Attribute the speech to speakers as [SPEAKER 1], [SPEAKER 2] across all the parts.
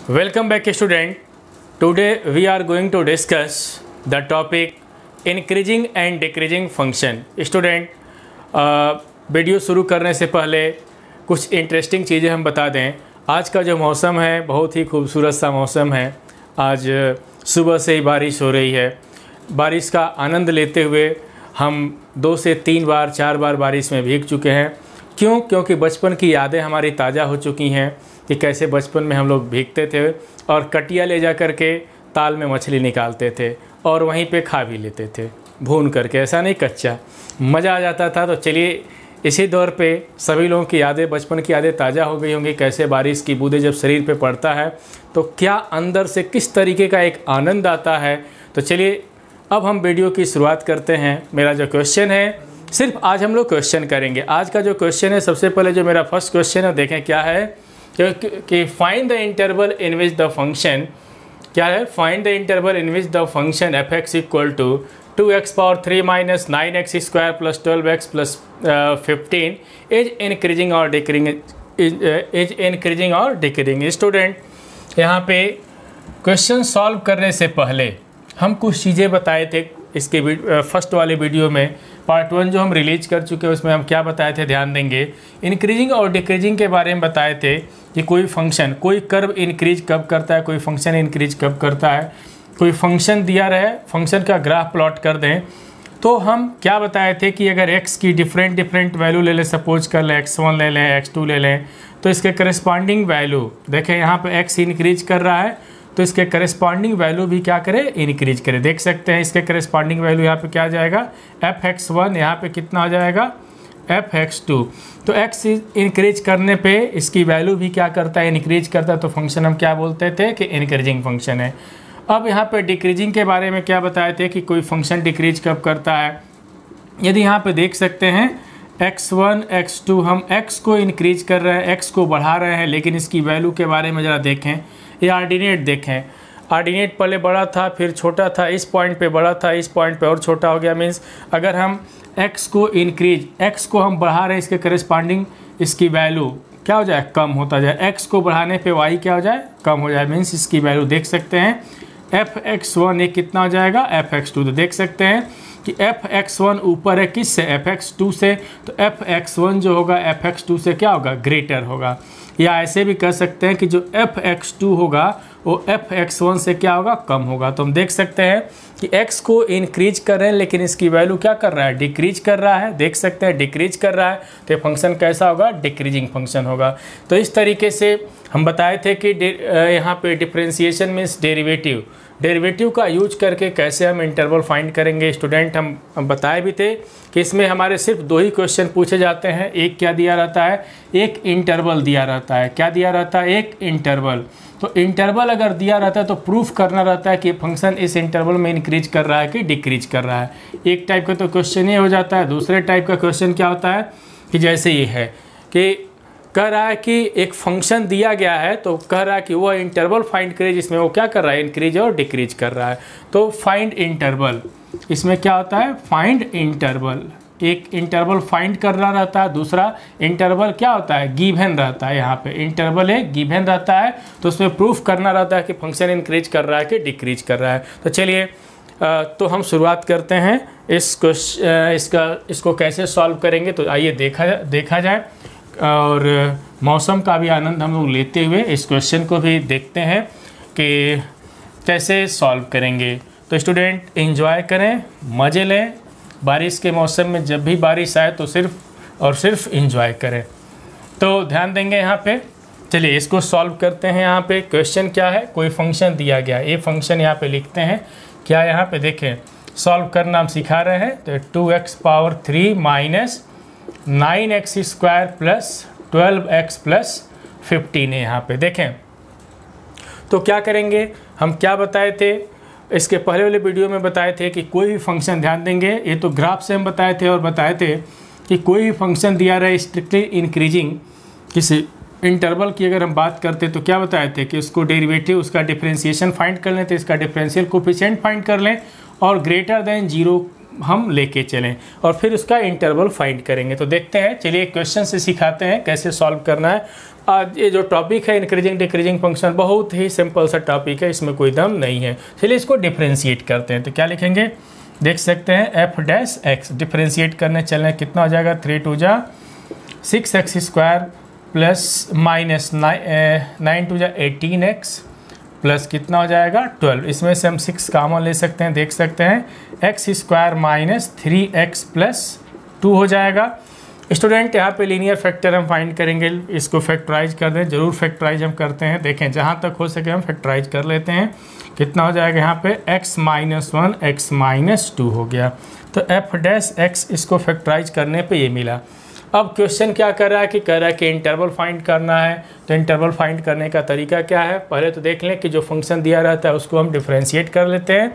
[SPEAKER 1] Welcome back student. Today we are going to discuss the topic increasing and decreasing function. Student video शुरू करने से पहले कुछ interesting चीज़ें हम बता दें। आज का जो मौसम है बहुत ही खूबसूरत सा मौसम है। आज सुबह से ही बारिश हो रही है। बारिश का आनंद लेते हुए हम 2 से 3 बार 4 बार बारिश में भीग चुके हैं। क्योंकि बचपन की यादें हमारी ताज़ा हो चुकी हैं कि कैसे बचपन में हम लोग भीगते थे और कटिया ले जा कर के ताल में मछली निकालते थे और वहीं पे खा भी लेते थे भून करके, ऐसा नहीं कच्चा, मज़ा आ जाता था। तो चलिए इसी दौर पे सभी लोगों की यादें, बचपन की यादें ताज़ा हो गई होंगी। कैसे बारिश की बूंदें जब शरीर पे पड़ता है तो क्या अंदर से किस तरीके का एक आनंद आता है। तो चलिए अब हम वीडियो की शुरुआत करते हैं। मेरा जो क्वेश्चन है, सिर्फ आज हम लोग क्वेश्चन करेंगे। आज का जो क्वेश्चन है, सबसे पहले जो मेरा फर्स्ट क्वेश्चन है देखें क्या है कि find the interval in which the function, क्या है, find the interval in which the function f x equal to 2x power 3 minus 9x square plus 12x plus 15 is increasing और डिक्रीजिंग। स्टूडेंट यहाँ पे क्वेश्चन सॉल्व करने से पहले हम कुछ चीज़ें बताए थे। इसके फर्स्ट वाले वीडियो में पार्ट 1 जो हम रिलीज कर चुके हैं उसमें हम क्या बताए थे, ध्यान देंगे। इंक्रीजिंग और डिक्रीजिंग के बारे में बताए थे कि कोई फंक्शन, कोई कर्व इंक्रीज कब करता है, कोई फंक्शन इंक्रीज कब करता है। कोई फंक्शन दिया रहे, फंक्शन का ग्राफ प्लॉट कर दें तो हम क्या बताए थे कि अगर x की डिफरेंट वैल्यू ले लें, सपोज कर लें x1 ले लें, x2 ले लें, तो इसके करस्पॉन्डिंग वैल्यू देखें, यहाँ पे x इंक्रीज कर रहा है तो इसके करस्पॉन्डिंग वैल्यू भी क्या करे, इंक्रीज करे। देख सकते हैं इसके करस्पॉन्डिंग वैल्यू यहाँ पे क्या आ जाएगा, fx1, यहाँ पे कितना आ जाएगा fx2। तो x इंक्रीज करने पे इसकी वैल्यू भी क्या करता है, इंक्रीज करता है। तो फंक्शन हम क्या बोलते थे कि इंक्रीजिंग फंक्शन है। अब यहाँ पे डिक्रीजिंग के बारे में क्या बताए थे कि कोई फंक्शन डिक्रीज कब करता है। यदि यहाँ पे देख सकते हैं x1 x2, हम x को इंक्रीज कर रहे हैं, x को बढ़ा रहे हैं, लेकिन इसकी वैल्यू के बारे में ज़रा देखें। ये ऑर्डिनेट देखें, ऑर्डिनेट पहले बड़ा था फिर छोटा था, इस पॉइंट पे बड़ा था, इस पॉइंट पे और छोटा हो गया। मीन्स अगर हम x को इंक्रीज, x को हम बढ़ा रहे हैं, इसके करस्पॉन्डिंग इसकी वैल्यू क्या हो जाए, कम होता जाए। x को बढ़ाने पे y क्या हो जाए, कम हो जाए। मीन्स इसकी वैल्यू देख सकते हैं fx1 एक कितना हो जाएगा, fx2। तो देख सकते हैं कि fx1 ऊपर है किससे, fx2 से। तो fx1 जो होगा fx2 से क्या होगा, ग्रेटर होगा। या ऐसे भी कह सकते हैं कि जो fx2 होगा वो fx1 से क्या होगा, कम होगा। तो हम देख सकते हैं कि x को इंक्रीज कर रहे हैं लेकिन इसकी वैल्यू क्या कर रहा है, डिक्रीज कर रहा है। देख सकते हैं डिक्रीज कर रहा है तो ये फंक्शन कैसा होगा, डिक्रीजिंग फंक्शन होगा। तो इस तरीके से हम बताए थे कि यहाँ पे डिफरेंशिएशन मीन्स डेरिवेटिव का यूज करके कैसे हम इंटरवल फाइंड करेंगे। स्टूडेंट हम बताए भी थे कि इसमें हमारे सिर्फ 2 ही क्वेश्चन पूछे जाते हैं। एक क्या दिया रहता है, एक इंटरवल दिया रहता है। क्या दिया रहता है, एक इंटरवल। तो इंटरवल अगर दिया रहता है तो प्रूफ करना रहता है कि फंक्शन इस इंटरवल में इंक्रीज कर रहा है कि डिक्रीज कर रहा है। एक टाइप का तो क्वेश्चन ये हो जाता है। दूसरे टाइप का क्वेश्चन क्या होता है कि जैसे ये है कि कह रहा है कि एक फंक्शन दिया गया है तो कह रहा है कि वह इंटरवल फाइंड करे जिसमें वो क्या कर रहा है, इंक्रीज और डिक्रीज कर रहा है। तो फाइंड इंटरवल, इसमें क्या होता है, फाइंड इंटरवल। एक इंटरवल फाइंड करना रहता है, दूसरा इंटरवल क्या होता है, गिवन रहता है। यहाँ पे इंटरवल एक गिवन रहता है तो उसमें प्रूफ करना रहता है कि फंक्शन इंक्रीज कर रहा है कि डिक्रीज कर रहा है। तो चलिए तो हम शुरुआत करते हैं इसको कैसे सॉल्व करेंगे। तो आइए देखा जाए और मौसम का भी आनंद हम लोग लेते हुए इस क्वेश्चन को भी देखते हैं कि कैसे सॉल्व करेंगे। तो स्टूडेंट एंजॉय करें, मज़े लें। बारिश के मौसम में जब भी बारिश आए तो सिर्फ और सिर्फ एंजॉय करें। तो ध्यान देंगे यहाँ पे। चलिए इसको सॉल्व करते हैं। यहाँ पे क्वेश्चन क्या है, कोई फंक्शन दिया गया, ये फंक्शन यहाँ पे लिखते हैं। क्या यहाँ पे देखें, सॉल्व करना हम सिखा रहे हैं। तो 2x power 3 minus 9x square plus 12x plus 15 है। यहाँ पे देखें तो क्या करेंगे, हम क्या बताए थे, इसके पहले वाले वीडियो में बताए थे कि कोई भी फंक्शन, ध्यान देंगे, ये तो ग्राफ से हम बताए थे और बताए थे कि कोई भी फंक्शन दिया रहे स्ट्रिक्टली इंक्रीजिंग किसी इंटरवल की अगर हम बात करते तो क्या बताए थे कि उसको डेरिवेटिव, उसका डिफरेंशिएशन फाइंड कर लें, तो इसका डिफरेंशियल कोफिशिएंट फाइंड कर लें और ग्रेटर देन 0 हम लेके चलें और फिर उसका इंटरवल फाइंड करेंगे। तो देखते हैं, चलिए क्वेश्चन से सिखाते हैं कैसे सॉल्व करना है। ये जो टॉपिक है इंक्रीजिंग डिक्रीजिंग फंक्शन बहुत ही सिंपल सा टॉपिक है, इसमें कोई दम नहीं है। चलिए इसको डिफ्रेंशिएट करते हैं। तो क्या लिखेंगे, देख सकते हैं एफ डैश एक्स, डिफ्रेंशिएट करने चलने कितना हो जाएगा, 3 2 जा 6x² प्लस माइनस 9 2 जा 18x प्लस कितना हो जाएगा 12। इसमें से हम 6 कॉमन ले सकते हैं, देख सकते हैं x² माइनस 3x प्लस 2 हो जाएगा। स्टूडेंट यहाँ पे लीनियर फैक्टर हम फाइंड करेंगे, इसको फैक्टराइज कर दें, जरूर फैक्टराइज हम करते हैं। देखें जहाँ तक हो सके हम फैक्टराइज कर लेते हैं। कितना हो जाएगा यहाँ पे x माइनस 1 x माइनस 2 हो गया। तो एफ डैश एक्स इसको फैक्टराइज करने पे ये मिला। अब क्वेश्चन क्या कर रहा है कि कह रहा है कि इंटरवल फाइंड करना है। तो इंटरवल फाइंड करने का तरीका क्या है, पहले तो देख लें कि जो फंक्शन दिया रहता है उसको हम डिफ्रेंशिएट कर लेते हैं।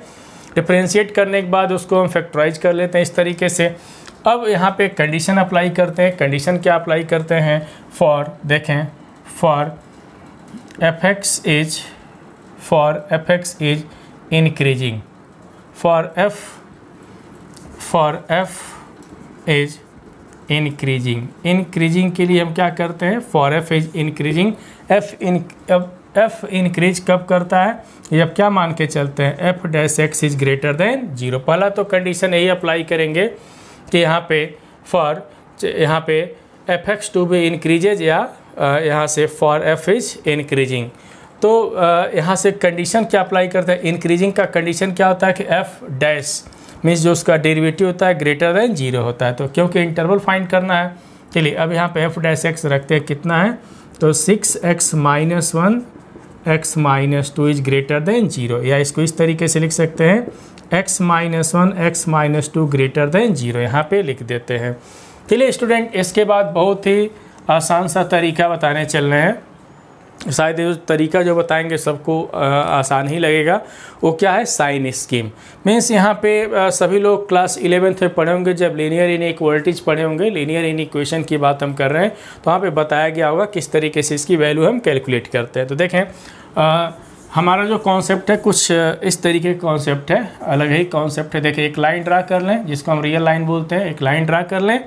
[SPEAKER 1] डिफ्रेंशिएट करने के बाद उसको हम फैक्टराइज कर लेते हैं इस तरीके से। अब यहाँ पे कंडीशन अप्लाई करते हैं। कंडीशन क्या अप्लाई करते हैं, फॉर देखें for F x is increasing, for F is increasing के लिए हम क्या करते हैं, for F is increasing. F increase कब करता है, जब क्या मान के चलते हैं, F dash X is greater than 0। पहला तो कंडीशन यही अप्लाई करेंगे कि यहाँ पे एफ एक्स टू भी इंक्रीजेज या यहाँ से फॉर एफ इज इंक्रीजिंग। तो यहाँ से कंडीशन क्या अप्लाई करते हैं, इंक्रीजिंग का कंडीशन क्या होता है कि एफ डैश मीन्स जो उसका डेरिवेटिव होता है ग्रेटर देन 0 होता है। तो क्योंकि इंटरवल फाइंड करना है, चलिए अब यहाँ पे एफ डैश एक्स रखते हैं, कितना है तो 6x minus 1 x minus 2 is greater than 0, या इसको इस तरीके से लिख सकते हैं x minus 1 x minus 2 greater than 0, यहाँ पे लिख देते हैं। चलिए स्टूडेंट इसके बाद बहुत ही आसान सा तरीका बताने चल रहे हैं। शायद ये तरीका जो बताएंगे सबको आसान ही लगेगा। वो क्या है, साइन स्कीम। मीन्स यहाँ पे सभी लोग क्लास 11th में पढ़े होंगे, जब लीनियर इनइक्वालिटीज पढ़े होंगे, लीनियर इनइक्वेशन की बात हम कर रहे हैं, तो वहाँ पे बताया गया होगा किस तरीके से इसकी वैल्यू हम कैलकुलेट करते हैं। तो देखें हमारा जो कॉन्सेप्ट है कुछ इस तरीके का कॉन्सेप्ट है, अलग ही कॉन्सेप्ट है। देखिए एक लाइन ड्रा कर लें जिसको हम रियल लाइन बोलते हैं, एक लाइन ड्रा कर लें।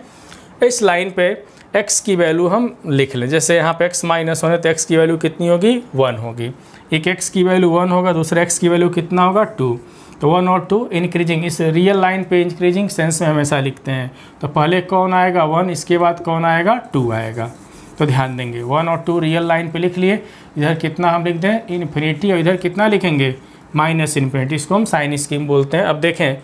[SPEAKER 1] इस लाइन पे x की वैल्यू हम लिख लें, जैसे यहाँ पे x माइनस 1 है तो x की वैल्यू कितनी होगी, 1 होगी। एक x की वैल्यू 1 होगा, दूसरा x की वैल्यू कितना होगा 2। तो 1 और 2 इंक्रीजिंग, इस रियल लाइन पे इंक्रीजिंग सेंस में हमेशा लिखते हैं। तो पहले कौन आएगा 1, इसके बाद कौन आएगा 2 आएगा। तो ध्यान देंगे 1 और 2 रियल लाइन पे लिख लिए। इधर कितना हम लिख दें इन्फिनिटी, और इधर कितना लिखेंगे माइनस इन्फिनिटी, इसको हम साइन स्कीम बोलते हैं। अब देखें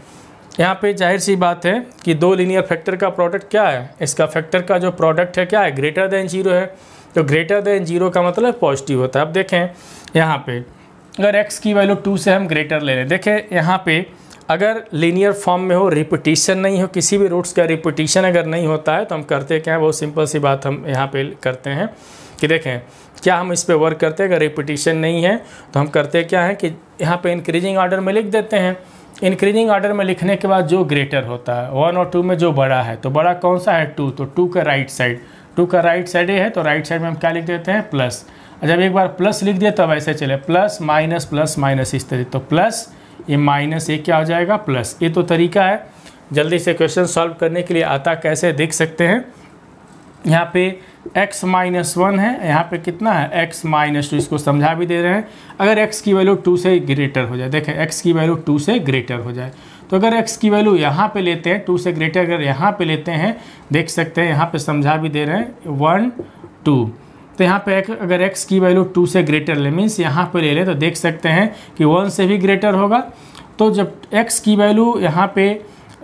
[SPEAKER 1] यहाँ पे जाहिर सी बात है कि दो लीनियर फैक्टर का प्रोडक्ट क्या है, इसका फैक्टर का जो प्रोडक्ट है क्या है, ग्रेटर देन 0 है। तो ग्रेटर देन 0 का मतलब पॉजिटिव होता है। अब देखें यहाँ पे अगर x की वैल्यू 2 से हम ग्रेटर ले लें, देखें यहाँ पे अगर लीनियर फॉर्म में हो, रिपीटिशन नहीं हो, किसी भी रूट्स का रिपीटिशन अगर नहीं होता है तो हम करते क्या है, बहुत सिंपल सी बात हम यहाँ पे करते हैं कि देखें क्या हम इस पे वर्क करते हैं। अगर रिपीटिशन नहीं है तो हम करते क्या है कि यहाँ पे इंक्रीजिंग ऑर्डर में लिख देते हैं। इंक्रीजिंग ऑर्डर में लिखने के बाद जो ग्रेटर होता है 1 और 2 में जो बड़ा है, तो बड़ा कौन सा है 2, तो 2 का राइट साइड, 2 का राइट साइड है तो राइट साइड में हम क्या लिख देते हैं प्लस। जब एक बार प्लस लिख दिया तब ऐसे चले प्लस माइनस इस तरीके, तो प्लस ये माइनस ये क्या हो जाएगा प्लस। ये तो तरीका है जल्दी से क्वेश्चन सॉल्व करने के लिए। आता कैसे देख सकते हैं, यहाँ पे x माइनस 1 है, यहाँ पे कितना है x माइनस 2, इसको समझा भी दे रहे हैं। अगर x की वैल्यू 2 से ग्रेटर हो जाए, देखें x की वैल्यू 2 से ग्रेटर हो जाए, तो अगर x की वैल्यू यहाँ पे लेते हैं 2 से ग्रेटर, अगर यहाँ पे लेते हैं देख सकते हैं यहाँ पे समझा भी दे रहे हैं 1 2, तो यहाँ पे अगर x की वैल्यू 2 से ग्रेटर ले मीन्स यहाँ पे ले लें तो देख सकते हैं कि 1 से भी ग्रेटर होगा। तो जब x की वैल्यू यहाँ पे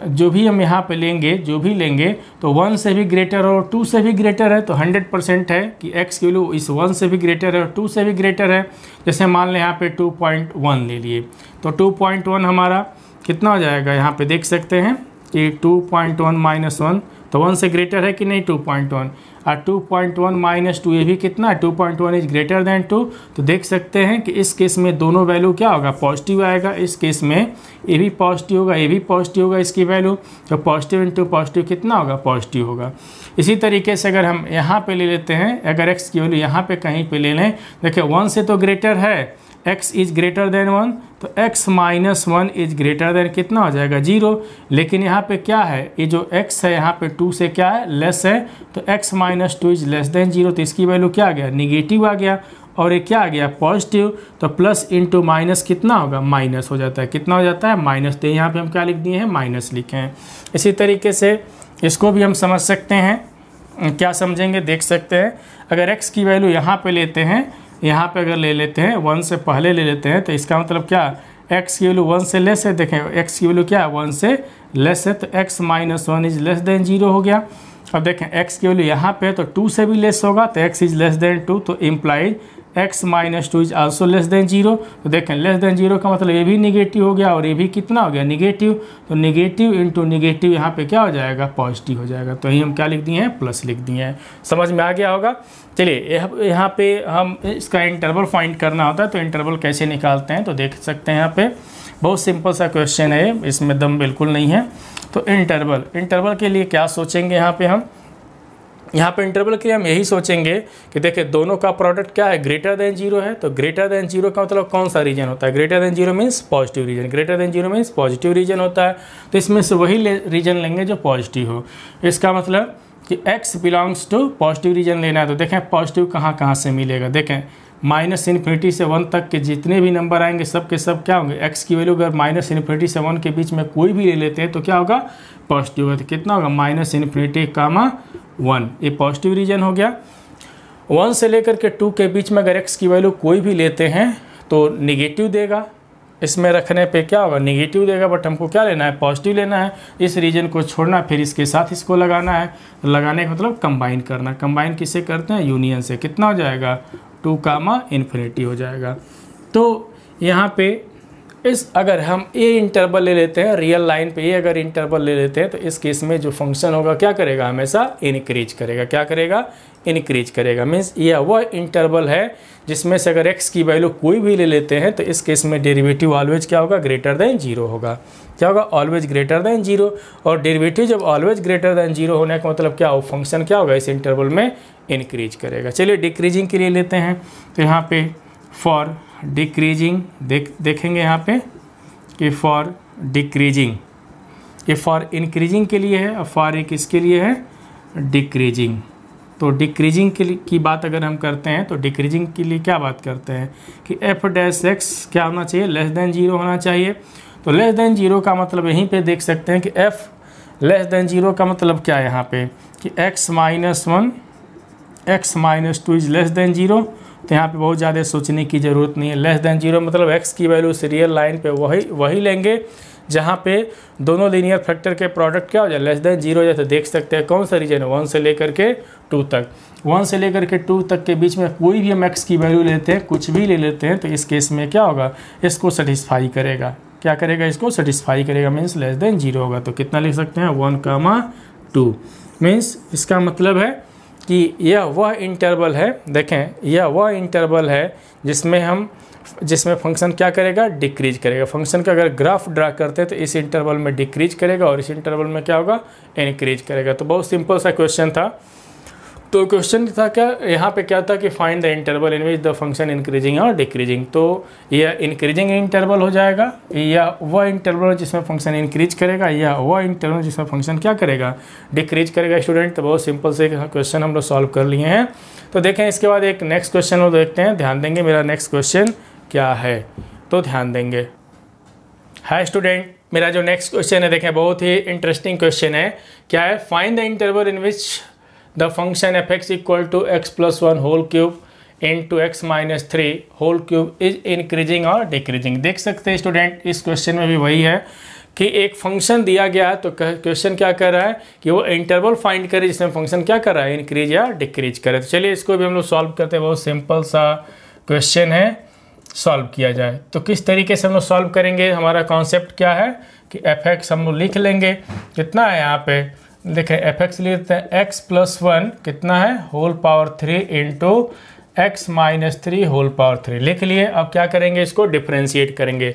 [SPEAKER 1] जो भी हम यहाँ पे लेंगे, जो भी लेंगे तो 1 से भी ग्रेटर और 2 से भी ग्रेटर है, तो 100% है कि x की वैल्यू इस 1 से भी ग्रेटर है और 2 से भी ग्रेटर है। जैसे मान लें यहाँ पे 2.1 ले लिए, तो 2.1 हमारा कितना हो जाएगा, यहाँ पे देख सकते हैं कि 2.1 माइनस 1, तो 1 से ग्रेटर है कि नहीं 2.1, और 2.1 माइनस 2 ये भी कितना है 2.1 इज ग्रेटर देन 2। तो देख सकते हैं कि इस केस में दोनों वैल्यू क्या होगा पॉजिटिव आएगा। इस केस में ये भी पॉजिटिव होगा, ये भी पॉजिटिव होगा इसकी वैल्यू, तो पॉजिटिव इंटू पॉजिटिव कितना होगा पॉजिटिव होगा। इसी तरीके से अगर हम यहाँ पे ले लेते हैं, अगर x की वैल्यू यहाँ पे कहीं पे ले लें, देखिए 1 से तो ग्रेटर है, x इज ग्रेटर देन 1, तो x minus 1 is greater then कितना हो जाएगा 0। लेकिन यहाँ पे क्या है, ये जो x है यहाँ पे 2 से क्या है लेस है, तो x minus 2 is less than 0, तो इसकी वैल्यू क्या आ गया निगेटिव आ गया। और ये क्या आ गया पॉजिटिव, तो प्लस इंटू माइनस कितना होगा माइनस हो जाता है, कितना हो जाता है माइनस। तो यहाँ पे हम क्या लिख दिए हैं माइनस लिखे हैं। इसी तरीके से इसको भी हम समझ सकते हैं, क्या समझेंगे देख सकते हैं। अगर x की वैल्यू यहाँ पे लेते हैं, यहाँ पे अगर ले लेते हैं 1 से पहले ले लेते हैं, तो इसका मतलब क्या x की वैल्यू 1 से लेस है। देखें x की वैल्यू क्या है 1 से लेस है, तो x minus 1 is less than 0 हो गया। अब देखें x की वैल्यू यहाँ पे तो 2 से भी लेस होगा, तो x इज लेस देन 2, तो implies x minus 2 is also less than 0। तो देखें लेस देन 0 का मतलब ये भी निगेटिव हो गया और ये भी कितना हो गया निगेटिव, तो निगेटिव इंटू निगेटिव यहाँ पे क्या हो जाएगा पॉजिटिव हो जाएगा। तो यही हम क्या लिख दिए हैं प्लस लिख दिए हैं। समझ में आ गया होगा। चलिए यहाँ पे हम इसका इंटरवल फाइंड करना होता है, तो इंटरवल कैसे निकालते हैं तो देख सकते हैं। यहाँ पे बहुत सिंपल सा क्वेश्चन है, इसमें दम बिल्कुल नहीं है। तो इंटरवल के लिए क्या सोचेंगे यहाँ पे इंटरवल के लिए हम यही सोचेंगे कि देखिए दोनों का प्रोडक्ट क्या है ग्रेटर देन 0 है, तो ग्रेटर देन 0 का मतलब कौन सा रीजन होता है, greater than 0 means positive region, greater than 0 means positive region होता है। तो इसमें से वही रीजन लेंगे जो पॉजिटिव हो। इसका मतलब कि x belongs to positive region लेना है। तो देखें पॉजिटिव कहाँ से मिलेगा, देखें माइनस इन्फिनिटी से 1 तक के जितने भी नंबर आएंगे सब के सब क्या होंगे, x की वैल्यू अगर माइनस इन्फिनिटी से 1 के बीच में कोई भी ले लेते हैं तो क्या होगा पॉजिटिव होगा। तो कितना होगा माइनस इन्फिनिटी कामा 1, ये पॉजिटिव रीजन हो गया। 1 से लेकर के 2 के बीच में अगर x की वैल्यू कोई भी लेते हैं तो निगेटिव देगा, इसमें रखने पे क्या होगा निगेटिव देगा, बट हमको क्या लेना है पॉजिटिव लेना है। इस रीजन को छोड़ना फिर इसके साथ इसको लगाना है, तो लगाने का मतलब कंबाइन करना। कंबाइन किससे करते हैं यूनियन से, कितना हो जाएगा 2 कामा इन्फिनिटी हो जाएगा। तो यहाँ पे इस अगर हम ए इंटरवल ले लेते हैं रियल लाइन पे, ये अगर इंटरवल ले लेते हैं तो इस केस में जो फंक्शन होगा क्या करेगा हमेशा इनक्रीज करेगा। क्या करेगा इनक्रीज करेगा, मीन्स यह वह इंटरवल है जिसमें से अगर x की वैल्यू कोई भी ले लेते हैं तो इस केस में डेरिवेटिव ऑलवेज क्या होगा ग्रेटर देन 0 होगा। क्या होगा ऑलवेज ग्रेटर देन 0, और डेरिवेटिव जब ऑलवेज ग्रेटर देन 0 होने का मतलब क्या हो फंक्शन क्या होगा इस इंटरवल में इनक्रीज करेगा। चलिए डिक्रीजिंग के लिए लेते हैं, तो यहाँ पे फॉर डिक्रीजिंग देखेंगे यहाँ पे कि फॉर डिक्रीजिंग, ये फॉर इंक्रीजिंग के लिए है और फॉर एक इसके लिए है डिक्रीजिंग। तो डिक्रीजिंग के लिए की बात अगर हम करते हैं तो डिक्रीजिंग के लिए क्या बात करते हैं कि एफ डैश एक्स क्या होना चाहिए लेस देन 0 होना चाहिए। तो लेस देन 0 का मतलब यहीं पे देख सकते हैं कि एफ लेस देन 0 का मतलब क्या है यहाँ पे कि x minus 1 x minus 2 is less than 0। तो यहाँ पे बहुत ज़्यादा सोचने की ज़रूरत नहीं है। लेस देन 0 मतलब x की वैल्यू से रियल लाइन पे वही लेंगे जहाँ पे दोनों लीनियर फैक्टर के प्रोडक्ट क्या हो जाए लेस देन 0 जैसे देख सकते हैं। कौन सा रीजन है 1 से लेकर के 2 तक, 1 से लेकर के 2 तक के बीच में कोई भी हम x की वैल्यू लेते हैं कुछ भी ले लेते हैं तो इस केस में क्या होगा इसको सेटिस्फाई करेगा। क्या करेगा इसको सेटिस्फाई करेगा, मीन्स लेस देन 0 होगा। तो कितना लिख सकते हैं 1,2 मीन्स इसका मतलब है कि यह वह इंटरवल है, देखें यह वह इंटरवल है जिसमें फंक्शन क्या करेगा डिक्रीज करेगा। फंक्शन का अगर ग्राफ ड्रा करते हैं तो इस इंटरवल में डिक्रीज करेगा और इस इंटरवल में क्या होगा इंक्रीज करेगा। तो बहुत सिंपल सा क्वेश्चन था। तो क्वेश्चन था क्या यहाँ पे क्या था कि find the interval in which the function increasing और डिक्रीजिंग। तो यह इंक्रीजिंग इंटरवल हो जाएगा, या वह इंटरवल जिसमें फंक्शन इंक्रीज करेगा, या वह इंटरवल जिसमें फंक्शन क्या करेगा डिक्रीज करेगा। स्टूडेंट तो बहुत सिंपल से क्वेश्चन हम लोग सॉल्व कर लिए हैं। तो देखें इसके बाद एक नेक्स्ट क्वेश्चन वो देखते हैं, ध्यान देंगे मेरा नेक्स्ट क्वेश्चन क्या है तो ध्यान देंगे। हाय स्टूडेंट, मेरा जो नेक्स्ट क्वेश्चन है देखें बहुत ही इंटरेस्टिंग क्वेश्चन है। क्या है find the interval in which the function f x equal to x plus 1 whole cube into टू minus minus 3 whole cube is increasing और डिक्रीजिंग। देख सकते हैं स्टूडेंट इस क्वेश्चन में भी वही है कि एक फंक्शन दिया गया है तो क्वेश्चन क्या कर रहा है कि वो इंटरवल फाइंड करे जिसमें फंक्शन क्या कर रहा है इंक्रीज या डिक्रीज करे। तो चलिए इसको भी हम लोग सॉल्व करते हैं। बहुत सिंपल सा क्वेश्चन है, सॉल्व किया जाए तो किस तरीके से हम लोग सॉल्व करेंगे। हमारा कॉन्सेप्ट क्या है कि एफ एक्स हम लोग लिख लेंगे, कितना है यहाँ पे देखें एफ एक्स लिखते हैं एक्स प्लस 1 कितना है whole power 3 into x minus 3 whole power 3 लिख लिए। अब क्या करेंगे इसको डिफ्रेंशिएट करेंगे।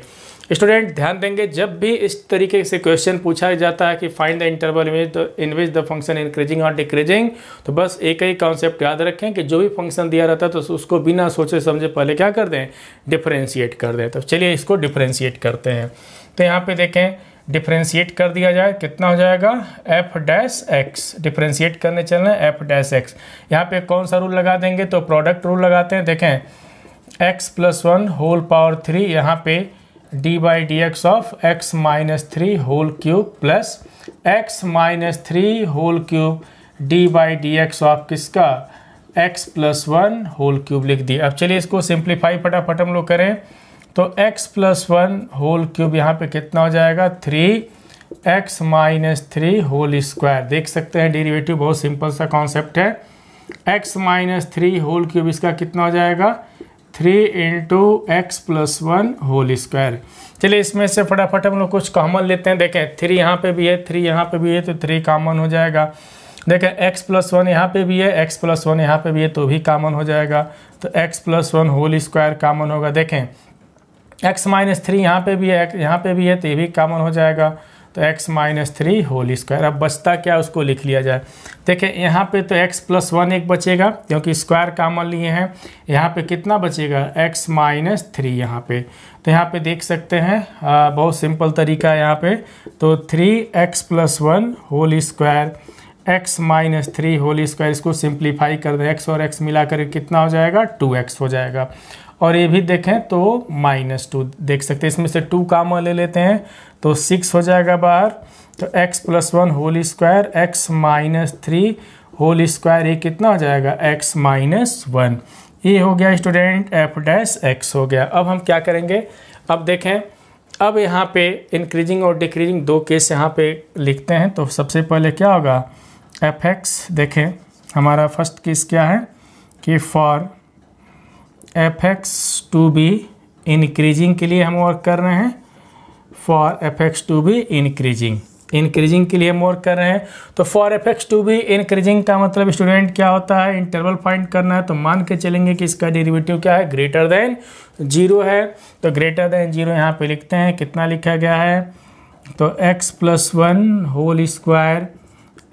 [SPEAKER 1] स्टूडेंट ध्यान देंगे, जब भी इस तरीके से क्वेश्चन पूछा जाता है कि find the interval in which the function increasing और डिक्रीजिंग, तो बस एक ही कॉन्सेप्ट याद रखें कि जो भी फंक्शन दिया रहता है तो उसको बिना सोचे समझे पहले क्या कर दें, डिफरेंशिएट कर दें। तो चलिए इसको डिफरेंशिएट करते हैं। तो यहाँ पे देखें, डिफरेंशिएट कर दिया जाए, कितना हो जाएगा, एफ डैश एक्स। डिफरेंशिएट करने चलना है एफ डैश एक्स। यहाँ पे कौन सा रूल लगा देंगे, तो प्रोडक्ट रूल लगाते हैं। देखें x + 1 होल पावर 3, यहाँ पे d/dx of x - 3 whole cube plus x - 3 whole cube d/dx of किसका, x + 1 होल क्यूब लिख दिया। अब चलिए इसको सिंप्लीफाई फटाफट हम लोग करें। तो x + 1 होल क्यूब यहाँ पे कितना हो जाएगा, 3x - 3 होल स्क्वायर। देख सकते हैं डेरिवेटिव बहुत सिंपल सा कॉन्सेप्ट है। x - 3 होल क्यूब इसका कितना हो जाएगा, 3 × x + 1 होल स्क्वायर। चलिए इसमें से फटाफट हम लोग कुछ कॉमन लेते हैं। देखें 3 यहाँ पे भी है, 3 यहाँ पे भी है, तो 3 कॉमन हो जाएगा। देखें x + 1 यहाँ पे भी है, x + 1 यहाँ पे भी है, तो भी कॉमन हो जाएगा। तो x + 1 होल स्क्वायर कॉमन होगा। देखें x - 3 यहाँ पे भी है, यहाँ पे भी है, तो ये भी कॉमन हो जाएगा। तो x - 3 होल स्क्वायर। अब बचता क्या, उसको लिख लिया जाए। देखें यहाँ पे तो x + 1 एक बचेगा क्योंकि स्क्वायर कॉमन लिए हैं। यहाँ पे कितना बचेगा, x - 3 यहाँ पे। तो यहाँ पे देख सकते हैं बहुत सिंपल तरीका है यहाँ पे। तो 3x + 1 whole square x - 3 whole square, इसको सिंप्लीफाई कर दें, x और x मिला कर कितना हो जाएगा, 2x हो जाएगा। और ये भी देखें तो -2 देख सकते हैं, इसमें से 2 कॉमन ले लेते हैं तो 6 हो जाएगा बाहर। तो x + 1 whole square x - 3 whole square, ये कितना हो जाएगा, x - 1। ये हो गया स्टूडेंट एफ डैश एक्स हो गया। अब हम क्या करेंगे, अब देखें, अब यहाँ पे इंक्रीजिंग और डिक्रीजिंग 2 केस यहाँ पे लिखते हैं। तो सबसे पहले क्या होगा, एफ एक्स। देखें हमारा फर्स्ट केस क्या है कि for F x to be increasing के लिए हम वर्क कर रहे हैं। For F x to be increasing के लिए हम वर्क कर रहे हैं। तो for F x to be increasing का मतलब स्टूडेंट क्या होता है, इंटरवल फाइंड करना है। तो मान के चलेंगे कि इसका डेरिवेटिव क्या है, ग्रेटर देन 0 है। तो ग्रेटर देन 0 यहाँ पे लिखते हैं, कितना लिखा गया है, तो x + 1 whole square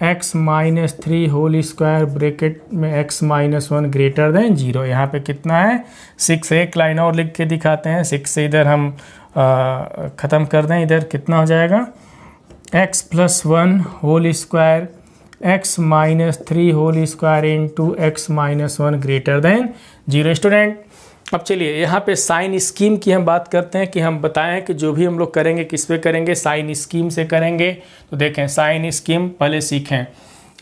[SPEAKER 1] x - 3 whole square bracket में x - 1 ग्रेटर देन 0। यहाँ पे कितना है, 6। एक लाइन और लिख के दिखाते हैं, 6 से इधर हम ख़त्म कर दें। इधर कितना हो जाएगा, x + 1 whole square x - 3 whole square into x - 1 greater than 0। Student अब चलिए यहाँ पे साइन स्कीम की हम बात करते हैं कि हम बताएं कि जो भी हम लोग करेंगे किस पे करेंगे, साइन स्कीम से करेंगे। तो देखें साइन स्कीम पहले सीखें।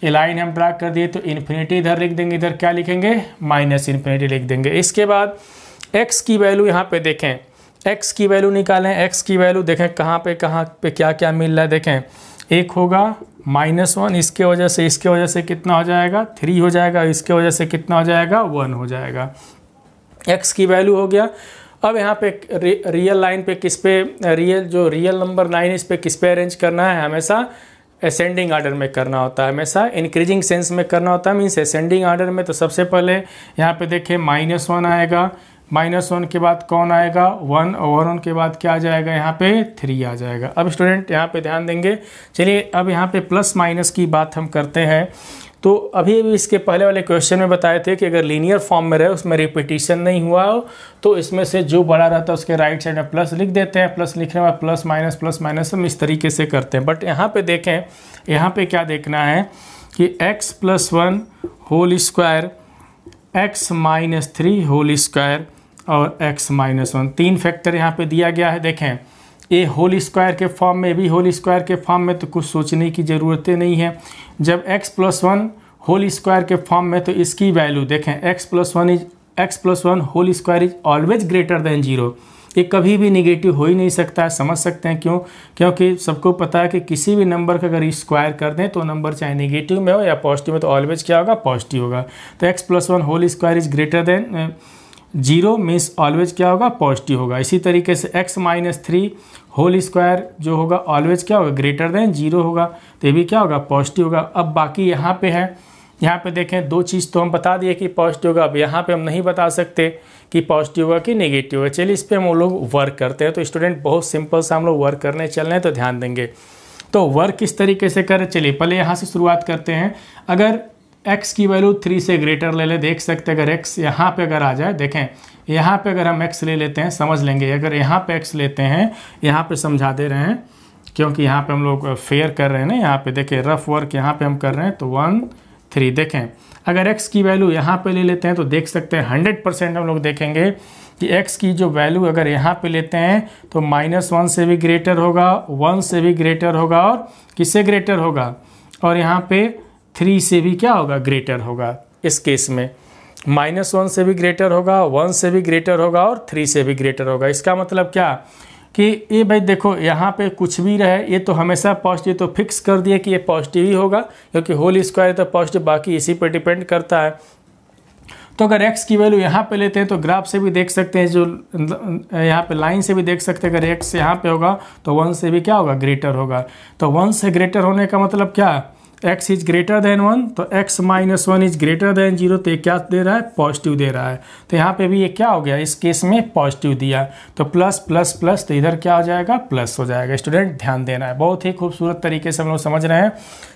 [SPEAKER 1] ये लाइन हम ड्रा कर दिए तो इन्फिनिटी इधर लिख देंगे, इधर क्या लिखेंगे, -इन्फिनिटी लिख देंगे। इसके बाद x की वैल्यू यहाँ पे देखें, x की वैल्यू निकालें। x की वैल्यू देखें कहाँ पे क्या क्या मिल रहा है। देखें एक होगा -1, इसके वजह से कितना हो जाएगा, 3 हो जाएगा। इसके वजह से कितना हो जाएगा, 1 हो जाएगा। x की वैल्यू हो गया। अब यहाँ पे रियल लाइन पे किस पे, रियल नंबर 9 इस पे किस पे अरेंज करना है, हमेशा असेंडिंग आर्डर में करना होता है, हमेशा इंक्रीजिंग सेंस में करना होता है, मीन्स असेंडिंग आर्डर में। तो सबसे पहले यहाँ पे देखिए -1 आएगा, -1 के बाद कौन आएगा, 1, और 1 के बाद क्या आ जाएगा, यहाँ पे 3 आ जाएगा। अब स्टूडेंट यहाँ पे ध्यान देंगे। चलिए अब यहाँ पे प्लस माइनस की बात हम करते हैं। तो अभी इसके पहले वाले क्वेश्चन में बताए थे कि अगर लीनियर फॉर्म में रहे, उसमें रिपीटिशन नहीं हुआ हो, तो इसमें से जो बड़ा रहता है उसके राइट साइड में प्लस लिख देते हैं। प्लस लिखने में प्लस माइनस हम इस तरीके से करते हैं। बट यहाँ पे देखें, यहाँ पे क्या देखना है कि x + 1 whole square x - 3 whole square और x - 1, 3 फैक्टर यहाँ पे दिया गया है। देखें ये होल स्क्वायर के फॉर्म में, भी होल स्क्वायर के फॉर्म में, तो कुछ सोचने की ज़रूरत नहीं है। जब x + 1 होल स्क्वायर के फॉर्म में, तो इसकी वैल्यू देखें, x + 1 whole square is always greater than 0। ये कभी भी निगेटिव हो ही नहीं सकता है। समझ सकते हैं क्यों, क्योंकि सबको पता है कि किसी भी नंबर का अगर स्क्वायर कर दें तो नंबर चाहे नेगेटिव में हो या पॉजिटिव में, तो ऑलवेज क्या होगा, पॉजिटिव होगा। तो x + 1 whole square is greater than 0 means always क्या होगा, पॉजिटिव होगा। इसी तरीके से x - 3 होल स्क्वायर जो होगा ऑलवेज क्या होगा, ग्रेटर देन 0 होगा, तो ये भी क्या होगा, पॉजिटिव होगा। अब बाकी यहाँ पे है यहाँ पे देखें दो चीज़ तो हम बता दिए कि पॉजिटिव होगा, अब यहाँ पे हम नहीं बता सकते कि पॉजिटिव होगा कि नेगेटिव होगा। चलिए इस पर हम लोग वर्क करते हैं। तो स्टूडेंट बहुत सिंपल सा हम लोग वर्क करने चल रहे हैं, तो ध्यान देंगे। तो वर्क किस तरीके से करें, चलिए पहले यहाँ से शुरुआत करते हैं। अगर x की वैल्यू 3 से ग्रेटर ले ले, देख सकते हैं अगर x यहाँ पे अगर आ जाए, देखें यहाँ पे अगर हम x ले लेते हैं, समझ लेंगे। अगर यहाँ पे x लेते हैं, यहाँ पे समझा दे रहे हैं क्योंकि यहाँ पे हम लोग फेयर कर रहे हैं ना, यहाँ पे देखें रफ वर्क यहाँ पे हम कर रहे हैं। तो 1 3 देखें अगर x की वैल्यू यहाँ पे ले लेते हैं तो देख सकते हैं 100% हम लोग देखेंगे कि x की जो वैल्यू अगर यहाँ पे लेते हैं तो -1 से भी ग्रेटर होगा, 1 से भी ग्रेटर होगा, और किससे ग्रेटर होगा, और यहाँ पे 3 से भी क्या होगा, ग्रेटर होगा। इस केस में -1 से भी ग्रेटर होगा, 1 से भी ग्रेटर होगा, और 3 से भी ग्रेटर होगा। इसका मतलब क्या कि ये भाई देखो यहाँ पे कुछ भी रहे, ये तो हमेशा पॉजिटिव, तो फिक्स कर दिए कि ये पॉजिटिव ही होगा क्योंकि होल स्क्वायर तो पॉजिटिव, बाकी इसी पर डिपेंड करता है। तो अगर x की वैल्यू यहाँ पे लेते हैं तो ग्राफ से भी देख सकते हैं, जो यहाँ पे लाइन से भी देख सकते हैं, अगर x यहाँ पे होगा तो 1 से भी क्या होगा, ग्रेटर होगा। तो 1 से ग्रेटर होने का मतलब क्या, x इज ग्रेटर देन 1, तो x -1 इज ग्रेटर देन 0, तो ये क्या दे रहा है, पॉजिटिव दे रहा है। तो यहाँ पे भी ये क्या हो गया, इस केस में पॉजिटिव दिया, तो प्लस प्लस प्लस, तो इधर क्या हो जाएगा, प्लस हो जाएगा। स्टूडेंट ध्यान देना है, बहुत ही खूबसूरत तरीके से हम लोग समझ रहे हैं।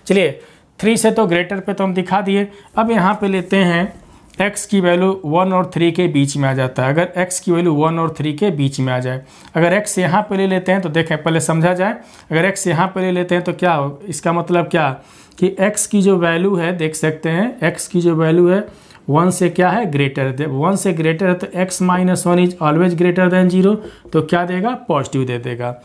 [SPEAKER 1] चलिए 3 से तो ग्रेटर पे तो हम दिखा दिए। अब यहाँ पे लेते हैं x की वैल्यू 1 और 3 के बीच में आ जाता है। अगर x की वैल्यू 1 और 3 के बीच में आ जाए, अगर x यहाँ पे ले लेते हैं तो देखें पहले समझा जाए, अगर x यहाँ पे ले लेते हैं तो क्या हो, इसका मतलब क्या कि x की जो वैल्यू है, देख सकते हैं x की जो वैल्यू है 1 से क्या है, ग्रेटर है। 1 से ग्रेटर है तो x -1 is always greater than 0, तो क्या देगा, पॉजिटिव दे देगा।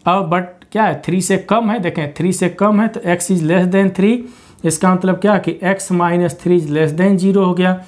[SPEAKER 1] अब बट क्या है, 3 से कम है, देखें 3 से कम है तो x इज लेस देन 3, इसका मतलब क्या कि x -3 इज लेस देन 0 हो गया।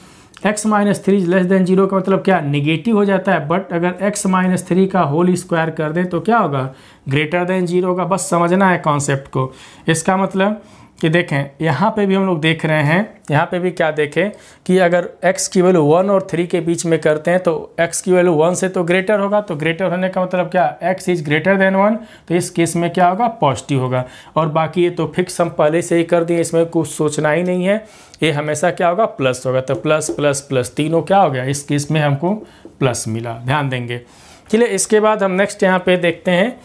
[SPEAKER 1] x -3 इज लेस देन 0 का मतलब क्या, निगेटिव हो जाता है, बट अगर x -3 का होल स्क्वायर कर दें तो क्या होगा, ग्रेटर देन 0 होगा। बस समझना है कॉन्सेप्ट को। इसका मतलब कि देखें यहाँ पे भी हम लोग देख रहे हैं, यहाँ पे भी क्या देखें कि अगर x की वैल्यू 1 और 3 के बीच में करते हैं तो x की वैल्यू 1 से तो ग्रेटर होगा, तो ग्रेटर होने का मतलब क्या, x इज ग्रेटर देन 1, तो इस केस में क्या होगा, पॉजिटिव होगा। और बाकी ये तो फिक्स हम पहले से ही कर दिए, इसमें कुछ सोचना ही नहीं है, ये हमेशा क्या होगा, प्लस होगा। तो प्लस प्लस प्लस तीनों क्या हो गया, इस केस में हमको प्लस मिला, ध्यान देंगे। चलिए इसके बाद हम नेक्स्ट यहाँ पे देखते हैं।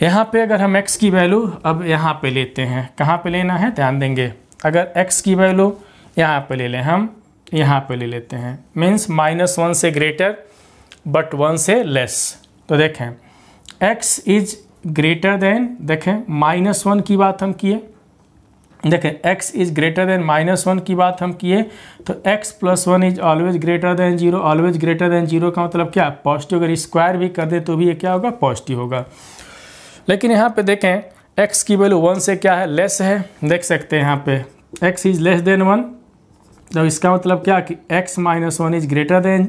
[SPEAKER 1] यहाँ पे अगर हम x की वैल्यू अब यहाँ पे लेते हैं, कहाँ पे लेना है, ध्यान देंगे। अगर x की वैल्यू यहाँ पे ले लें, हम यहाँ पे ले लेते हैं, मीन्स -1 से ग्रेटर बट 1 से लेस। तो देखें x इज ग्रेटर देन, देखें -1 की बात हम किए, देखें x इज ग्रेटर देन -1 की बात हम किए, तो x +1 is always greater than 0, always greater than 0 का मतलब क्या, पॉजिटिव। अगर स्क्वायर भी कर दे तो भी ये क्या होगा, पॉजिटिव होगा। लेकिन यहाँ पे देखें x की वैल्यू 1 से क्या है, लेस है, देख सकते हैं यहाँ पे x इज लेस देन 1, तो इसका मतलब क्या कि x -1 is greater then,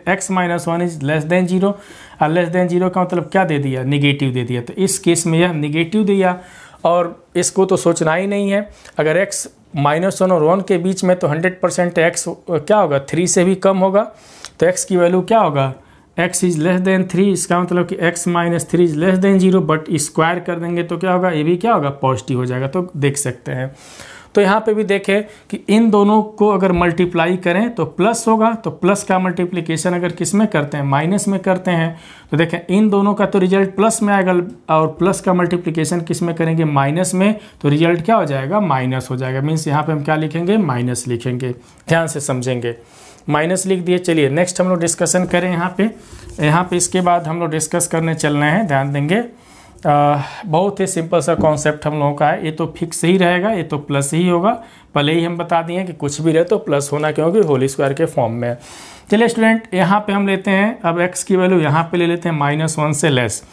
[SPEAKER 1] x -1 is less than 0, और लेस देन 0 का मतलब क्या दे दिया, निगेटिव दे दिया। तो इस केस में यह निगेटिव दिया, और इसको तो सोचना ही नहीं है। अगर x -1 और 1 के बीच में तो 100% x क्या होगा, 3 से भी कम होगा, तो x की वैल्यू क्या होगा, x इज लेस देन 3, इसका मतलब कि x -3 is less than 0, but square कर देंगे तो क्या होगा, ये भी क्या होगा, पॉजिटिव हो जाएगा। तो देख सकते हैं, तो यहाँ पे भी देखें कि इन दोनों को अगर मल्टीप्लाई करें तो प्लस होगा, तो प्लस का मल्टीप्लिकेशन अगर किस में करते हैं, माइनस में करते हैं, तो देखें इन दोनों का तो रिजल्ट प्लस में आएगा, और प्लस का मल्टीप्लिकेशन किस में करेंगे, माइनस में, तो रिजल्ट क्या हो जाएगा, माइनस हो जाएगा। मीन्स यहाँ पे हम क्या लिखेंगे, माइनस लिखेंगे। ध्यान से समझेंगे, माइनस लिख दिए। चलिए नेक्स्ट हम लोग डिस्कशन करें यहाँ पे इसके बाद हम लोग डिस्कस करने चल रहे हैं, ध्यान देंगे। बहुत ही सिंपल सा कॉन्सेप्ट हम लोगों का है, ये तो फिक्स ही रहेगा, ये तो प्लस ही होगा। पहले ही हम बता दिए कि कुछ भी रहे तो प्लस होना, क्योंकि होल स्क्वायर के फॉर्म में है। चलिए स्टूडेंट यहाँ पे हम लेते हैं, अब x की वैल्यू यहाँ पे ले लेते हैं -1 से लेस।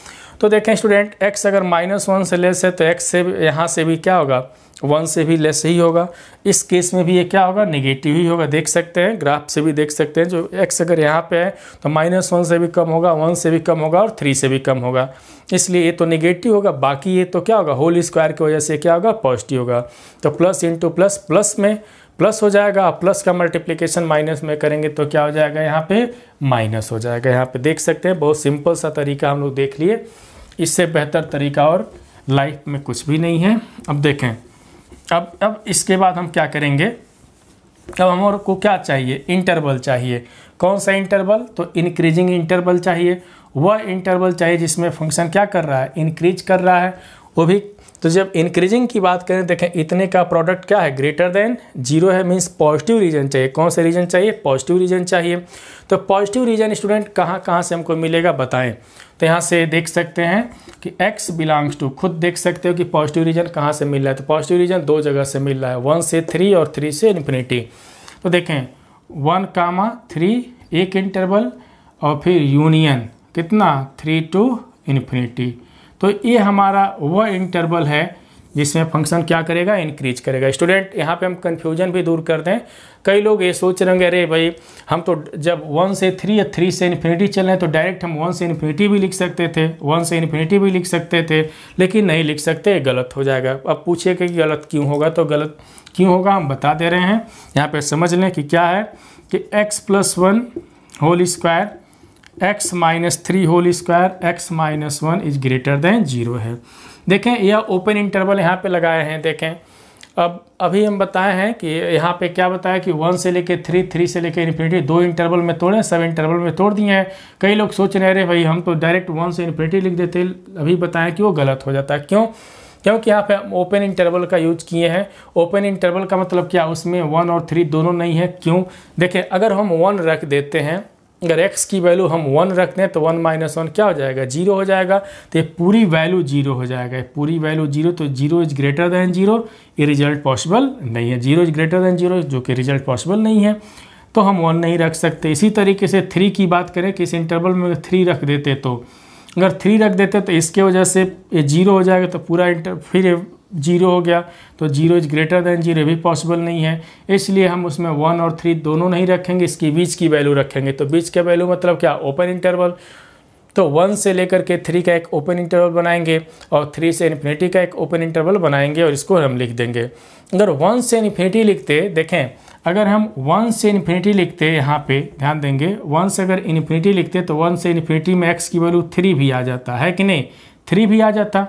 [SPEAKER 1] तो देखें स्टूडेंट x अगर -1 से लेस है तो x से यहाँ से भी क्या होगा, 1 से भी लेस ही होगा। इस केस में भी ये क्या होगा, नेगेटिव ही होगा। देख सकते हैं ग्राफ से भी देख सकते हैं, जो x अगर यहाँ पे है तो -1 से भी कम होगा, 1 से भी कम होगा, और 3 से भी कम होगा, इसलिए ये तो नेगेटिव होगा। बाकी ये तो क्या होगा, होल स्क्वायर की वजह से क्या होगा, पॉजिटिव होगा। तो प्लस इंटू प्लस, प्लस में प्लस हो जाएगा, प्लस का मल्टीप्लिकेशन माइनस में करेंगे तो क्या हो जाएगा, यहाँ पे माइनस हो जाएगा। यहाँ पे देख सकते हैं, बहुत सिंपल सा तरीका हम लोग देख लिए, इससे बेहतर तरीका और लाइफ में कुछ भी नहीं है। अब देखें, अब इसके बाद हम क्या करेंगे, अब हमारे को क्या चाहिए, इंटरवल चाहिए। कौन सा इंटरवल, तो इंक्रीजिंग इंटरवल चाहिए। वह इंटरवल चाहिए जिसमें फंक्शन क्या कर रहा है, इंक्रीज कर रहा है वो भी। तो जब इंक्रीजिंग की बात करें, देखें इतने का प्रोडक्ट क्या है, ग्रेटर देन 0 है, मीन्स पॉजिटिव रीजन चाहिए। कौन सा रीजन चाहिए, पॉजिटिव रीजन चाहिए। तो पॉजिटिव रीजन स्टूडेंट कहाँ कहाँ से हमको मिलेगा बताएं। तो यहाँ से देख सकते हैं कि x बिलोंग्स टू, खुद देख सकते हो कि पॉजिटिव रीजन कहाँ से मिल रहा है। तो पॉजिटिव रीजन 2 जगह से मिल रहा है, 1 से 3 और 3 से इन्फिनिटी। तो देखें 1, 3 एक इंटरवल और फिर यूनियन कितना 3 to इन्फिनिटी। तो ये हमारा वह इंटरवल है जिसमें फंक्शन क्या करेगा, इंक्रीज करेगा। स्टूडेंट यहाँ पे हम कन्फ्यूजन भी दूर कर दें। कई लोग ये सोच रहे होंगे अरे भाई हम तो जब 1 से 3 या 3 से इन्फिनिटी चल रहे हैं तो डायरेक्ट हम 1 से इन्फिनिटी भी लिख सकते थे, 1 से इन्फिनिटी भी लिख सकते थे, लेकिन नहीं लिख सकते, गलत हो जाएगा। अब पूछिएगा कि गलत क्यों होगा, तो गलत क्यों होगा हम बता दे रहे हैं। यहाँ पर समझ लें कि क्या है कि x+1 whole square x-3 whole square x-1 is greater than 0 है। देखें यह ओपन इंटरवल यहाँ पे लगाए हैं। देखें अब अभी हम बताए हैं कि यहाँ पे क्या बताया कि 1 से लेके 3, 3 से लेके इन्फिनिटी, 2 इंटरवल में तोड़े, सब इंटरवल में तोड़ दिए हैं। कई लोग सोच रहे हैं भाई हम तो डायरेक्ट 1 से इन्फिनिटी लिख देते, अभी बताएं कि वो गलत हो जाता है। क्यों, क्योंकि यहाँ पे हम ओपन इंटरवल का यूज किए हैं। ओपन इंटरवल का मतलब क्या, उसमें 1 और 3 दोनों नहीं है। क्यों, देखें अगर हम 1 रख देते हैं, अगर x की वैल्यू हम 1 रख दें तो 1 - 1 क्या हो जाएगा, 0 हो जाएगा। तो ये पूरी वैल्यू 0 हो जाएगा, पूरी वैल्यू 0। तो 0 इज ग्रेटर देन 0, ये रिजल्ट पॉसिबल नहीं है। 0 इज ग्रेटर देन 0 जो कि रिजल्ट पॉसिबल नहीं है, तो हम 1 नहीं रख सकते। इसी तरीके से 3 की बात करें कि इस इंटरवल में 3 रख देते, तो अगर 3 रख देते तो इसके वजह से ये 0 हो जाएगा, तो पूरा फिर 0 हो गया। तो 0 इज ग्रेटर देन 0 भी पॉसिबल नहीं है, इसलिए हम उसमें 1 और 3 दोनों नहीं रखेंगे, इसकी बीच की वैल्यू रखेंगे। तो बीच का वैल्यू मतलब क्या, ओपन इंटरवल। तो 1 से लेकर के 3 का एक ओपन इंटरवल बनाएंगे और 3 से इन्फिनिटी का एक ओपन इंटरवल बनाएंगे और इसको हम लिख देंगे। अगर 1 से इन्फिनिटी लिखते, देखें अगर हम 1 से इन्फिनिटी लिखते, यहाँ पे ध्यान देंगे, 1 से अगर इन्फिनिटी लिखते तो 1 से इन्फिनिटी में x की वैल्यू 3 भी आ जाता है कि नहीं, 3 भी आ जाता।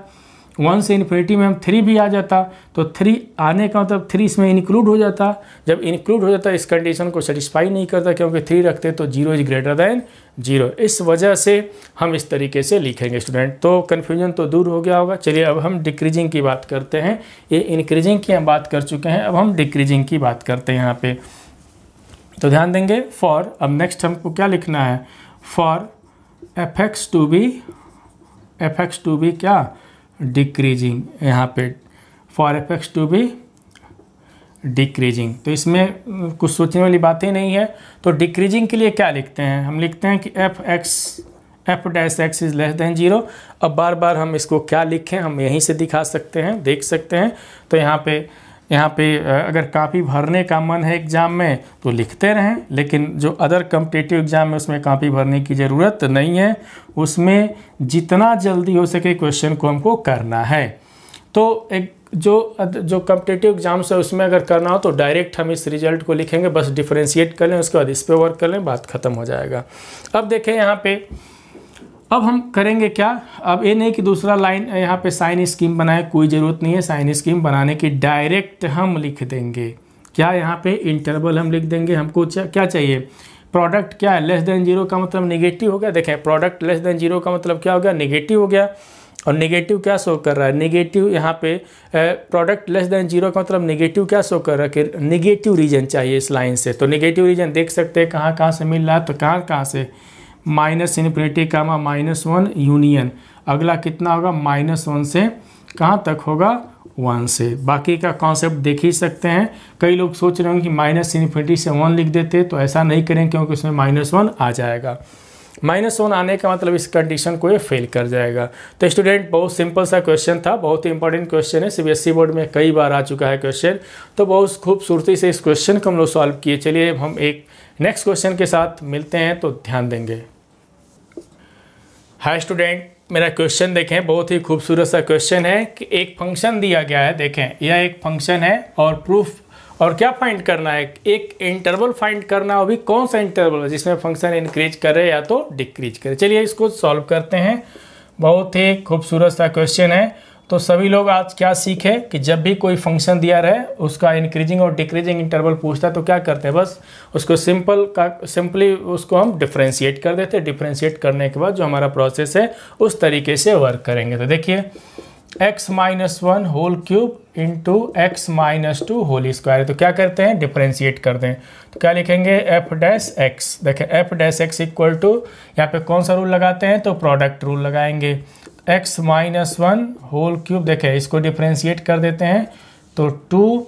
[SPEAKER 1] 1 से इन्फिनिटी में हम 3 भी आ जाता, तो 3 आने का मतलब 3 इसमें इंक्लूड हो जाता। जब इंक्लूड हो जाता इस कंडीशन को सेटिस्फाई नहीं करता, क्योंकि 3 रखते तो 0 इज ग्रेटर देन 0। इस वजह से हम इस तरीके से लिखेंगे स्टूडेंट। तो कन्फ्यूजन तो दूर हो गया होगा। चलिए अब हम डिक्रीजिंग की बात करते हैं। ये इंक्रीजिंग की हम बात कर चुके हैं, अब हम डिक्रीजिंग की बात करते हैं यहाँ पे। तो ध्यान देंगे फॉर, अब नेक्स्ट हमको क्या लिखना है, फॉर fx टू बी क्या, डिक्रीजिंग। यहाँ पे for fx to be decreasing, तो इसमें कुछ सोचने वाली बातें नहीं है। तो डिक्रीजिंग के लिए क्या लिखते हैं, हम लिखते हैं कि f'(x) इज लेस देन 0। अब बार बार हम इसको क्या लिखें, हम यहीं से दिखा सकते हैं, देख सकते हैं। तो यहाँ पे अगर कॉपी भरने का मन है एग्ज़ाम में तो लिखते रहें, लेकिन जो अदर कॉम्पिटिटिव एग्ज़ाम है उसमें कॉपी भरने की ज़रूरत नहीं है। उसमें जितना जल्दी हो सके क्वेश्चन को हमको करना है। तो एक जो कॉम्पिटिटिव एग्जाम्स है उसमें अगर करना हो तो डायरेक्ट हम इस रिजल्ट को लिखेंगे, बस डिफरेंशिएट कर लें, उसके बाद इस पर वर्क कर लें, बात ख़त्म हो जाएगा। अब देखें यहाँ पे, अब हम करेंगे क्या, अब ये नहीं कि दूसरा लाइन यहाँ पे साइन स्कीम बनाए, कोई ज़रूरत नहीं है साइन स्कीम बनाने की, डायरेक्ट हम लिख देंगे क्या, यहाँ पे इंटरवल हम लिख देंगे। हमको क्या चाहिए, प्रोडक्ट क्या है, लेस देन 0 का मतलब नेगेटिव हो गया। देखें प्रोडक्ट लेस देन 0 का मतलब क्या हो गया, नेगेटिव हो गया। और नेगेटिव क्या शो कर रहा है, नेगेटिव। यहाँ पे प्रोडक्ट लेस देन 0 का मतलब नेगेटिव क्या शो कर रहा है कि नेगेटिव रीजन चाहिए इस लाइन से। तो नेगेटिव रीजन देख सकते हैं कहाँ कहाँ से मिल रहा है, तो कहाँ से, -∞, -1 यूनियन। अगला कितना होगा, -1 से कहाँ तक होगा, 1 से। बाकी का कॉन्सेप्ट देख ही सकते हैं। कई लोग सोच रहे होंगे कि -∞ से 1 लिख देते, तो ऐसा नहीं करें क्योंकि उसमें -1 आ जाएगा। -1 आने का मतलब इस कंडीशन को ये फेल कर जाएगा। तो स्टूडेंट बहुत सिंपल सा क्वेश्चन था, बहुत ही इंपॉर्टेंट क्वेश्चन है, सीबीएसई बोर्ड में कई बार आ चुका है क्वेश्चन। तो बहुत खूबसूरती से इस क्वेश्चन को हम लोग सॉल्व किए। चलिए हम एक नेक्स्ट क्वेश्चन के साथ मिलते हैं, तो ध्यान देंगे। हाय स्टूडेंट, मेरा क्वेश्चन देखें, बहुत ही खूबसूरत सा क्वेश्चन है कि एक फंक्शन दिया गया है। देखें यह एक फंक्शन है और प्रूफ, और क्या फाइंड करना है, एक इंटरवल फाइंड करना है। वो भी कौन सा इंटरवल है जिसमें फंक्शन इंक्रीज करे या तो डिक्रीज करे। चलिए इसको सॉल्व करते हैं। बहुत ही खूबसूरत सा क्वेश्चन है। तो सभी लोग आज क्या सीखे कि जब भी कोई फंक्शन दिया रहे उसका इंक्रीजिंग और डिक्रीजिंग इंटरवल पूछता है तो क्या करते हैं, बस उसको सिंपली उसको हम डिफ्रेंशिएट कर देते हैं। डिफ्रेंशिएट करने के बाद जो हमारा प्रोसेस है उस तरीके से वर्क करेंगे। तो देखिए x-1 whole cube into x-2 whole square, तो क्या करते हैं, डिफ्रेंशिएट करते हैं। तो क्या लिखेंगे, f डैश x। देखें f dash x equal to, यहाँ पे कौन सा रूल लगाते हैं, तो प्रोडक्ट रूल लगाएंगे। x-1 होल क्यूब, देखें इसको डिफ्रेंशिएट कर देते हैं तो 2,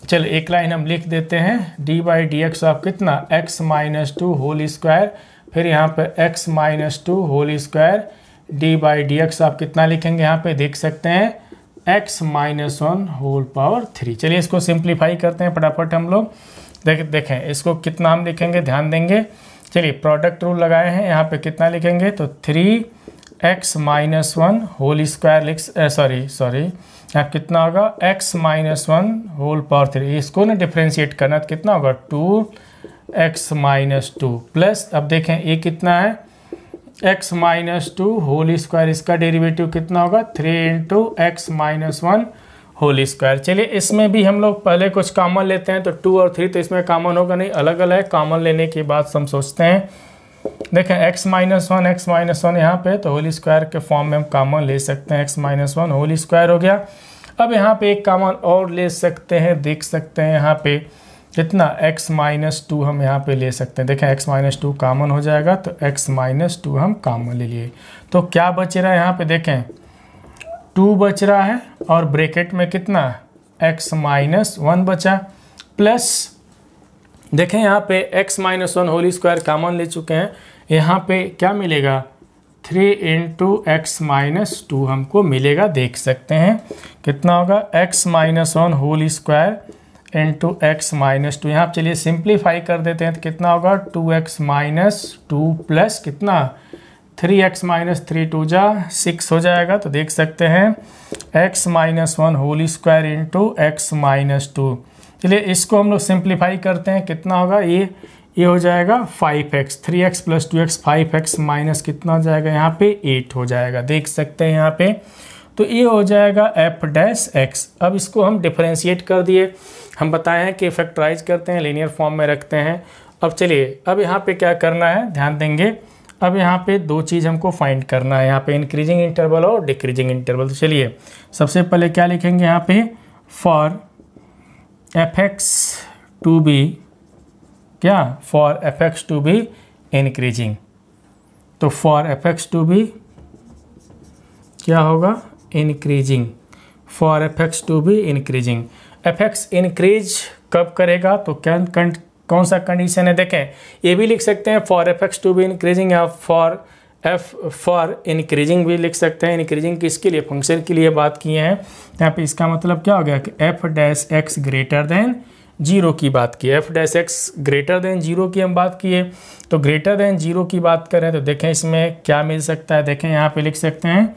[SPEAKER 1] चलो एक लाइन हम लिख देते हैं, d/dx ऑफ कितना, x-2 होल स्क्वायर, फिर यहाँ पे x-2 होल स्क्वायर d/dx आप कितना लिखेंगे, यहाँ पे देख सकते हैं x-1 होल पावर 3। चलिए इसको सिंप्लीफाई करते हैं फटाफट हम लोग। देखें इसको कितना हम लिखेंगे, ध्यान देंगे। चलिए प्रोडक्ट रूल लगाए हैं, यहाँ पे कितना लिखेंगे, तो 3x-1 होल स्क्वायर सॉरी यहाँ कितना होगा, x-1 होल पावर 3। इसको ना डिफ्रेंशिएट करना तो कितना होगा, 2x-2 प्लस, अब देखें ये कितना है, x-2 होल स्क्वायर, इसका डेरिवेटिव कितना होगा, 3 × x-1 होल स्क्वायर। चलिए इसमें भी हम लोग पहले कुछ कॉमन लेते हैं, तो 2 और 3 तो इसमें कॉमन होगा नहीं, अलग अलग कॉमन लेने के बाद हम सोचते हैं। देखें x-1 यहाँ पे तो होल स्क्वायर के फॉर्म में हम कॉमन ले सकते हैं, x-1 होल स्क्वायर हो गया। अब यहाँ पे एक कॉमन और ले सकते हैं, देख सकते हैं यहाँ पे कितना, x-2 हम यहाँ पे ले सकते हैं। देखें x-2 कॉमन हो जाएगा तो x-2 हम कॉमन ले लिए, तो क्या बच रहा है यहाँ पे, देखें 2 बच रहा है और ब्रैकेट में कितना, x-1 बचा, प्लस देखें यहाँ पे x-1 होल स्क्वायर कॉमन ले चुके हैं, यहाँ पे क्या मिलेगा, 3 × x-2 हमको मिलेगा, देख सकते हैं कितना होगा, x-1 whole square into x-2। यहाँ चलिए सिंप्लीफाई कर देते हैं तो कितना होगा, 2x-2 प्लस कितना, 3x-3 2 जा 6 हो जाएगा। तो देख सकते हैं x-1 whole square into x-2। चलिए इसको हम लोग सिंप्लीफाई करते हैं, कितना होगा, ये हो जाएगा 5x, 3x plus 2x 5x minus कितना हो जाएगा, यहाँ पे 8 हो जाएगा, देख सकते हैं यहाँ पे। तो ये हो जाएगा f डैश x। अब इसको हम डिफरेंशिएट कर दिए, हम बताए हैं कि फैक्टराइज करते हैं, लीनियर फॉर्म में रखते हैं। अब चलिए अब यहाँ पे क्या करना है, ध्यान देंगे। अब यहाँ पे 2 चीज़ हमको फाइंड करना है, यहाँ पे इंक्रीजिंग इंटरवल और डिक्रीजिंग इंटरवल। तो चलिए सबसे पहले क्या लिखेंगे यहाँ पे, फॉर fx टू बी क्या, for fx to be increasing. तो फॉर fx टू बी क्या होगा, increasing, for fx to be increasing. fx increase कब करेगा, तो क्या कौन सा कंडीशन है, देखें ये भी लिख सकते हैं for fx to be increasing, या फॉर इंक्रीजिंग भी लिख सकते हैं। इंक्रीजिंग किसके लिए, फंक्शन के लिए बात किए हैं। यहाँ पे इसका मतलब क्या हो गया कि f dash x greater than 0 की बात की, f dash x greater than 0 की हम बात किए। तो ग्रेटर देन 0 की बात करें तो देखें इसमें क्या मिल सकता है, देखें यहाँ पे लिख सकते हैं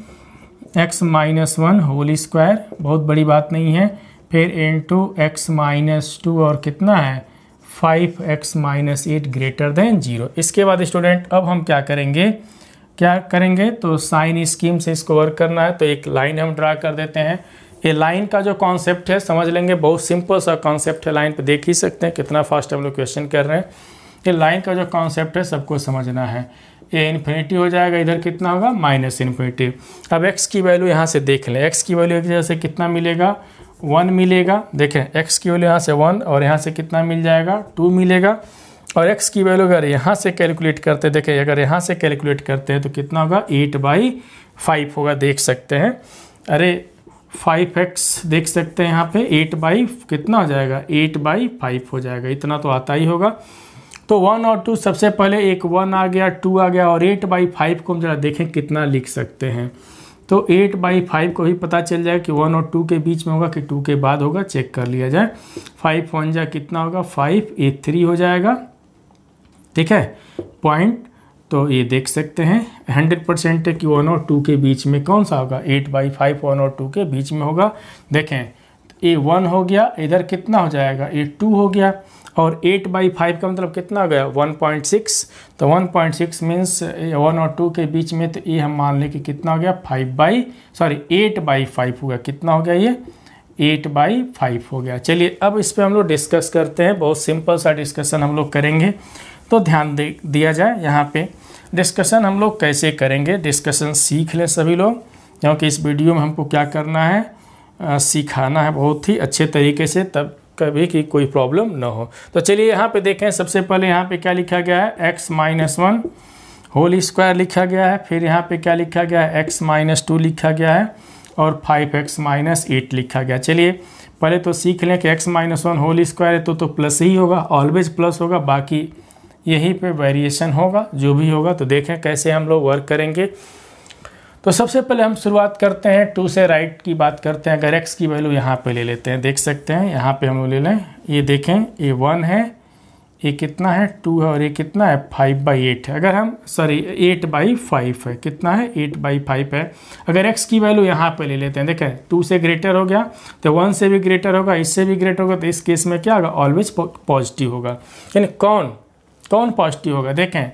[SPEAKER 1] x-1 होल स्क्वायर, बहुत बड़ी बात नहीं है, फिर इंटू x-2 और कितना है 5x-8 ग्रेटर देन 0। इसके बाद स्टूडेंट अब हम क्या करेंगे, तो साइन स्कीम से इसको वर्क करना है। तो एक लाइन हम ड्रा कर देते हैं। ये लाइन का जो कॉन्सेप्ट है समझ लेंगे, बहुत सिंपल सा कॉन्सेप्ट है, लाइन पे देख ही सकते हैं कितना फास्ट हम लोग क्वेश्चन कर रहे हैं। ये लाइन का जो कॉन्सेप्ट है सबको समझना है। ये इन्फिनिटी हो जाएगा, इधर कितना होगा, -इन्फिनिटी। अब x की वैल्यू यहाँ से देख लें, x की वैल्यू एक जगह से कितना मिलेगा, 1 मिलेगा। देखें x की वैल्यू यहाँ से 1 और यहाँ से कितना मिल जाएगा, 2 मिलेगा। और x की वैल्यू अगर यहाँ से कैलकुलेट करते, देखें अगर यहाँ से कैलकुलेट करते हैं तो कितना होगा, 8/5 होगा, देख सकते हैं। अरे 5x देख सकते हैं यहाँ पे 8 कितना हो जाएगा, 8/5 हो जाएगा, इतना तो आता ही होगा। तो 1 और 2 सबसे पहले एक 1 आ गया, 2 आ गया, और 8/5 को हम जरा देखें कितना लिख सकते हैं। तो 8/5 को ही पता चल जाए कि 1 और 2 के बीच में होगा कि 2 के बाद होगा, चेक कर लिया जाए। 5 1 जा कितना होगा, 5, ये 3 हो जाएगा, ठीक है पॉइंट। तो ये देख सकते हैं 100% है कि 1 और 2 के बीच में कौन सा होगा, 8/5 1 और 2 के बीच में होगा। देखें ये 1 हो गया, इधर कितना हो जाएगा, ये 2 हो गया। और 8/5 का मतलब कितना हो गया 1.6। तो 1.6 मीन्स 1 और 2 के बीच में, तो ये हम मान लें कि कितना हो गया 8/5 हो गया। कितना हो गया ये 8/5 हो गया। चलिए अब इस पर हम लोग डिस्कस करते हैं, बहुत सिंपल सा डिस्कशन हम लोग करेंगे। तो ध्यान दिया जाए यहाँ पे डिस्कशन हम लोग कैसे करेंगे, डिस्कशन सीख लें सभी लोग, क्योंकि इस वीडियो में हमको क्या करना है, सिखाना है बहुत ही अच्छे तरीके से, तब कभी की कोई प्रॉब्लम ना हो। तो चलिए यहाँ पे देखें, सबसे पहले यहाँ पे क्या लिखा गया है x-1 होल स्क्वायर लिखा गया है। फिर यहाँ पे क्या लिखा गया है x-2 लिखा गया है और 5x-8 लिखा गया। चलिए पहले तो सीख लें कि x-1 होल स्क्वायर है तो प्लस ही होगा, ऑलवेज प्लस होगा, बाकी यहीं पे वेरिएशन होगा जो भी होगा। तो देखें कैसे हम लोग वर्क करेंगे। तो सबसे पहले हम शुरुआत करते हैं 2 से राइट की बात करते हैं। अगर x की वैल्यू यहाँ पे ले लेते हैं, देख सकते हैं यहाँ पे हम लोग ले लें, ये देखें ये 1 है, ये कितना है 2 है और ये कितना है 5/8 है। अगर हम 8/5 है, कितना है 8/5 है। अगर x की वैल्यू यहाँ पे ले लेते हैं, देखें 2 से ग्रेटर हो गया तो 1 से भी ग्रेटर होगा, इससे भी ग्रेटर होगा, तो इस केस में क्या होगा ऑलवेज पॉजिटिव होगा। यानी कौन पॉजिटिव होगा, देखें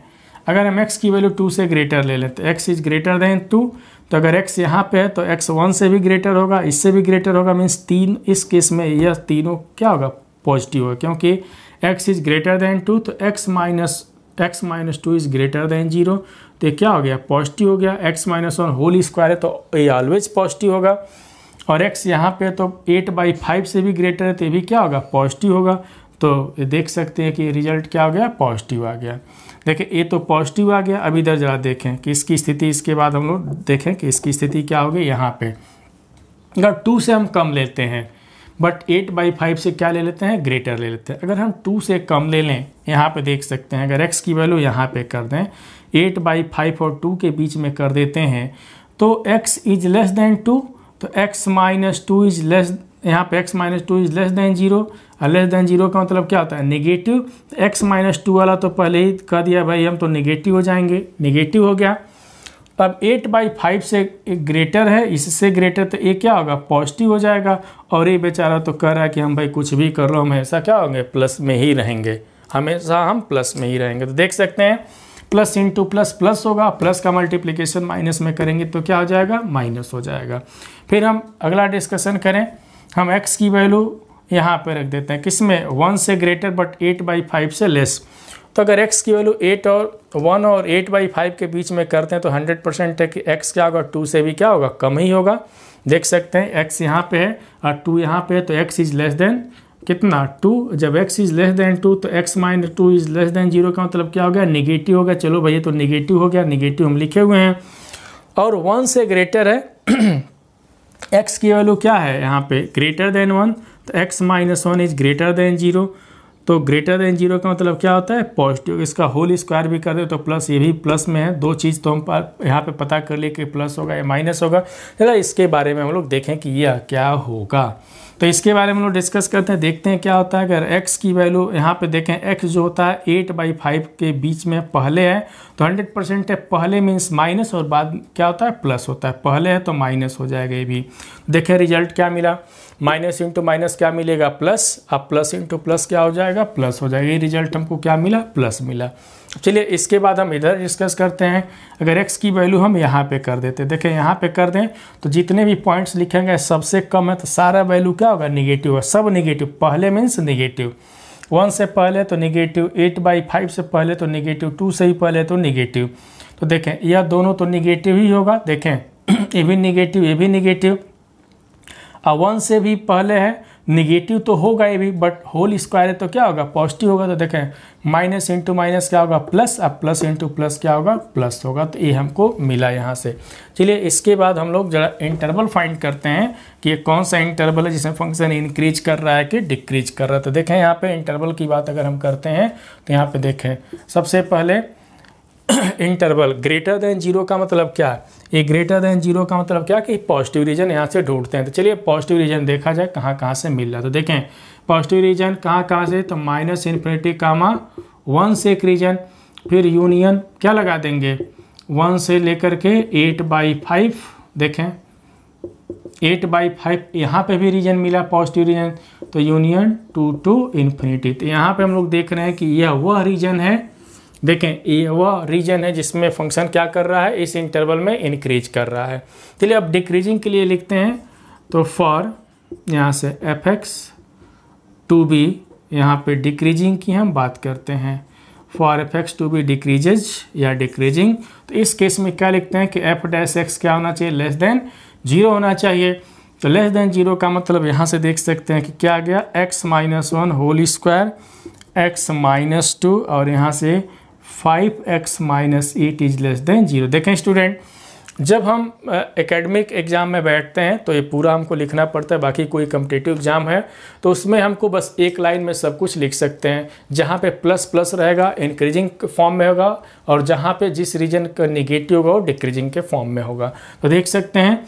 [SPEAKER 1] अगर हम x की वैल्यू 2 से ग्रेटर ले लेते हैं, x इज ग्रेटर देन 2, तो अगर x यहाँ पे है तो x 1 से भी ग्रेटर होगा, इससे भी ग्रेटर होगा, मीन्स 3, इस केस में यह तीनों क्या होगा पॉजिटिव होगा, क्योंकि x इज ग्रेटर देन 2, तो x-2 इज ग्रेटर देन 0, तो ये क्या हो गया पॉजिटिव हो गया। x-1 होल स्क्वायर है तो ये ऑलवेज पॉजिटिव होगा, और x यहाँ पे तो 8/5 से भी ग्रेटर है तो ये भी क्या होगा पॉजिटिव होगा। तो ये देख सकते हैं कि रिजल्ट क्या हो गया पॉजिटिव आ गया। देखिए ये तो पॉजिटिव आ गया। अब इधर जरा देखें कि इसकी स्थिति, इसके बाद हम लोग देखें कि इसकी स्थिति क्या होगी। यहाँ पे अगर 2 से हम कम लेते हैं बट 8/5 से क्या ले लेते हैं ग्रेटर ले लेते हैं। अगर हम 2 से कम ले लें, यहाँ पे देख सकते हैं अगर x की वैल्यू यहाँ पे कर दें 8/5 और 2 के बीच में कर देते हैं, तो x इज लेस देन 2, तो x-2 इज लेस, यहाँ पे x-2 इज लेस देन 0, और लेस देन 0 का मतलब क्या होता है नेगेटिव। x-2 वाला तो पहले ही कह दिया भाई हम तो नेगेटिव हो जाएंगे, नेगेटिव हो गया। अब 8/5 से ग्रेटर है, इससे ग्रेटर, तो ये क्या होगा पॉजिटिव हो जाएगा। और ये बेचारा तो कह रहा है कि हम भाई कुछ भी कर लो हम ऐसा क्या होंगे प्लस में ही रहेंगे, हमेशा हम प्लस में ही रहेंगे। तो देख सकते हैं प्लस इंटू प्लस प्लस होगा, प्लस का मल्टीप्लिकेशन माइनस में करेंगे तो क्या हो जाएगा माइनस हो जाएगा। फिर हम अगला डिस्कशन करें, हम x की वैल्यू यहाँ पे रख देते हैं, किसमें 1 से ग्रेटर बट 8/5 से लेस। तो अगर x की वैल्यू 1 और 8/5 के बीच में करते हैं तो 100% है कि x क्या होगा 2 से भी क्या होगा कम ही होगा। देख सकते हैं x यहाँ पे है और 2 यहाँ पे है, तो x इज लेस देन कितना 2। जब x इज लेस देन 2 तो x-2 इज लेस देन 0 का मतलब क्या हो गया नेगेटिव होगा। चलो भैया तो नेगेटिव हो गया, नेगेटिव हम लिखे हुए हैं। और 1 से ग्रेटर है x की वैल्यू क्या है यहाँ पे ग्रेटर देन 1, तो x-1 इज ग्रेटर देन 0, तो ग्रेटर देन 0 का मतलब क्या होता है पॉजिटिव। इसका होल स्क्वायर भी कर दे तो प्लस, ये भी प्लस में है। 2 चीज़ तो हम यहाँ पे पता कर लिए कि प्लस होगा या माइनस होगा। चलो इसके बारे में हम लोग देखें कि यह क्या होगा। तो इसके बारे में हम लोग डिस्कस करते हैं, देखते हैं क्या होता है। अगर x की वैल्यू यहाँ पे देखें, x जो होता है 8/5 के बीच में पहले है तो 100% है, पहले मीन्स माइनस और बाद क्या होता है प्लस होता है। पहले है तो माइनस हो जाएगा। ये भी देखें रिजल्ट क्या मिला, माइनस इंटू माइनस क्या मिलेगा प्लस, अब प्लस इंटू प्लस क्या हो जाएगा प्लस हो जाएगा। ये रिजल्ट हमको क्या मिला प्लस मिला। चलिए इसके बाद हम इधर डिस्कस करते हैं। अगर x की वैल्यू हम यहाँ पे कर देते हैं, देखें यहाँ पे कर दें तो जितने भी पॉइंट्स लिखेंगे सबसे कम है तो सारा वैल्यू क्या होगा निगेटिव है, सब निगेटिव। पहले मीन्स निगेटिव, 1 से पहले तो निगेटिव, 8/5 से पहले तो निगेटिव, 2 से ही पहले तो निगेटिव। तो देखें यह दोनों तो निगेटिव ही होगा। देखें ये भी निगेटिव, ये भी निगेटिव। 1 से भी पहले है निगेटिव तो होगा ये भी, बट होल स्क्वायर है तो क्या होगा पॉजिटिव होगा। तो देखें माइनस इंटू माइनस क्या होगा प्लस, अब प्लस इंटू प्लस क्या होगा प्लस होगा। तो ये हमको मिला यहाँ से। चलिए इसके बाद हम लोग जरा इंटरवल फाइंड करते हैं कि ये कौन सा इंटरवल है जिसमें फंक्शन इंक्रीज कर रहा है कि डिक्रीज कर रहा है। तो देखें यहाँ पे इंटरवल की बात अगर हम करते हैं तो यहाँ पे देखें सबसे पहले इंटरवल ग्रेटर देन 0 का मतलब क्या है, ये ग्रेटर देन 0 का मतलब क्या कि पॉजिटिव रीजन यहाँ से ढूंढते हैं। तो चलिए पॉजिटिव रीजन देखा जाए कहाँ कहाँ से मिल रहा है। तो देखें पॉजिटिव रीजन कहाँ कहाँ से, तो -∞, 1 से एक रीजन, फिर यूनियन क्या लगा देंगे 1 से लेकर के 8/5। देखें 8/5 यहाँ पे भी रीजन मिला पॉजिटिव रीजन, तो यूनियन टू इन्फिनिटी। तो यहाँ पे हम लोग देख रहे हैं कि यह वह रीजन है, देखें ये वह रीजन है जिसमें फंक्शन क्या कर रहा है, इस इंटरवल में इंक्रीज कर रहा है। चलिए अब डिक्रीजिंग के लिए लिखते हैं, तो फॉर यहाँ से एफ एक्स टू बी, यहाँ पे डिक्रीजिंग की हम बात करते हैं, for F x to be decreases या डिक्रीजिंग। तो इस केस में क्या लिखते हैं कि एफ डैश एक्स क्या होना चाहिए, लेस देन 0 होना चाहिए। तो लेस देन 0 का मतलब यहाँ से देख सकते हैं कि क्या आ गया, x minus 1 whole square, x minus 2 और यहाँ से 5x minus 8 is less than 0। देखें स्टूडेंट, जब हम एकेडमिक एग्ज़ाम में बैठते हैं तो ये पूरा हमको लिखना पड़ता है, बाकी कोई कम्पिटिटिव एग्ज़ाम है तो उसमें हमको बस एक लाइन में सब कुछ लिख सकते हैं। जहाँ पे प्लस प्लस रहेगा इंक्रीजिंग फॉर्म में होगा, और जहाँ पे जिस रीजन का निगेटिव होगा वो डिक्रीजिंग के फॉर्म में होगा। तो देख सकते हैं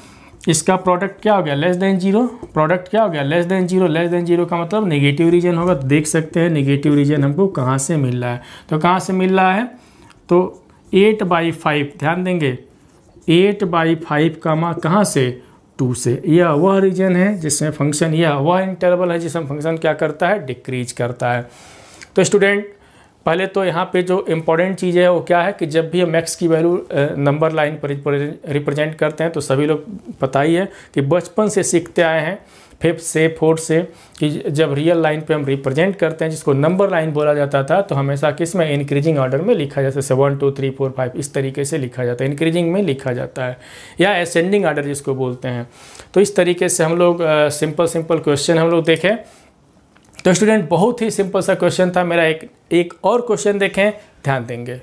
[SPEAKER 1] इसका प्रोडक्ट क्या हो गया, लेस देन 0, प्रोडक्ट क्या हो गया, लेस देन 0। लेस देन 0 का मतलब नेगेटिव रीजन होगा। तो देख सकते हैं नेगेटिव रीजन हमको कहाँ से मिल रहा है, तो कहाँ से मिल रहा है, तो 8/5, ध्यान देंगे 8/5 कहाँ से, 2 से। यह वह रीजन है जिसमें फंक्शन, यह वह इंटरवल है जिसमें फंक्शन क्या करता है, डिक्रीज करता है। तो स्टूडेंट पहले तो यहाँ पे जो इम्पोर्टेंट चीज़ है वो क्या है कि जब भी हम x की वैल्यू नंबर लाइन पर रिप्रेजेंट करते हैं तो सभी लोग पता ही है कि बचपन से सीखते आए हैं 5th से 4th से कि जब रियल लाइन पे हम रिप्रेजेंट करते हैं जिसको नंबर लाइन बोला जाता था, तो हमेशा किस में, इंक्रीजिंग ऑर्डर में लिखा जाता है, 1 2 3 4 5 इस तरीके से लिखा जाता है, इंक्रीजिंग में लिखा जाता है, या असेंडिंग ऑर्डर जिसको बोलते हैं। तो इस तरीके से हम लोग सिंपल क्वेश्चन हम लोग देखें। तो स्टूडेंट बहुत ही सिंपल सा क्वेश्चन था मेरा। एक और क्वेश्चन देखें, ध्यान देंगे।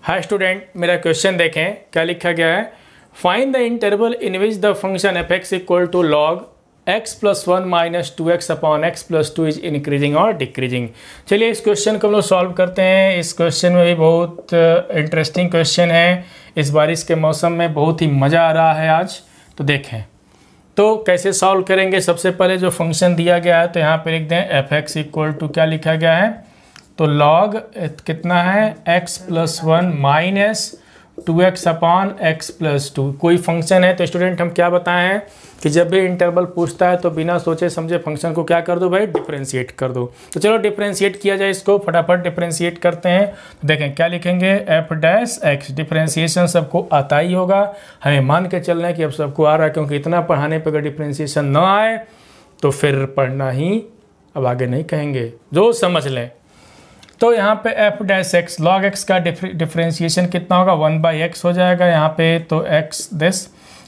[SPEAKER 1] हाय स्टूडेंट, मेरा क्वेश्चन देखें क्या लिखा गया है, find the interval in which the function f x equal to log x plus 1 minus 2x upon x plus 2 is increasing और डिक्रीजिंग। चलिए इस क्वेश्चन को हम लोग सॉल्व करते हैं। इस क्वेश्चन में भी बहुत इंटरेस्टिंग क्वेश्चन है, इस बारिश के मौसम में बहुत ही मज़ा आ रहा है आज। तो देखें तो कैसे सॉल्व करेंगे। सबसे पहले जो फंक्शन दिया गया है तो यहाँ पे लिख दें एफ एक्स इक्वल टू क्या लिखा गया है, तो लॉग कितना है, x plus 1 minus 2x upon x plus 2 कोई फंक्शन है। तो स्टूडेंट हम क्या बताए हैं कि जब भी इंटरवल पूछता है तो बिना सोचे समझे फंक्शन को क्या कर दो भाई, डिफरेंशिएट कर दो। तो चलो डिफरेंशिएट किया जाए, इसको फटाफट डिफरेंशिएट करते हैं। तो देखें क्या लिखेंगे, एफ डैश एक्स, डिफरेंशिएशन सबको आता ही होगा, हमें मान के चलना है कि अब सबको आ रहा है, क्योंकि इतना पढ़ाने पर अगर डिफरेंशिएशन ना आए तो फिर पढ़ना ही अब आगे नहीं कहेंगे, जो समझ लें। तो यहाँ पे F dash x, log x का डिफरेंशिएशन कितना होगा, 1/x हो जाएगा यहाँ पे। तो एक्स दिस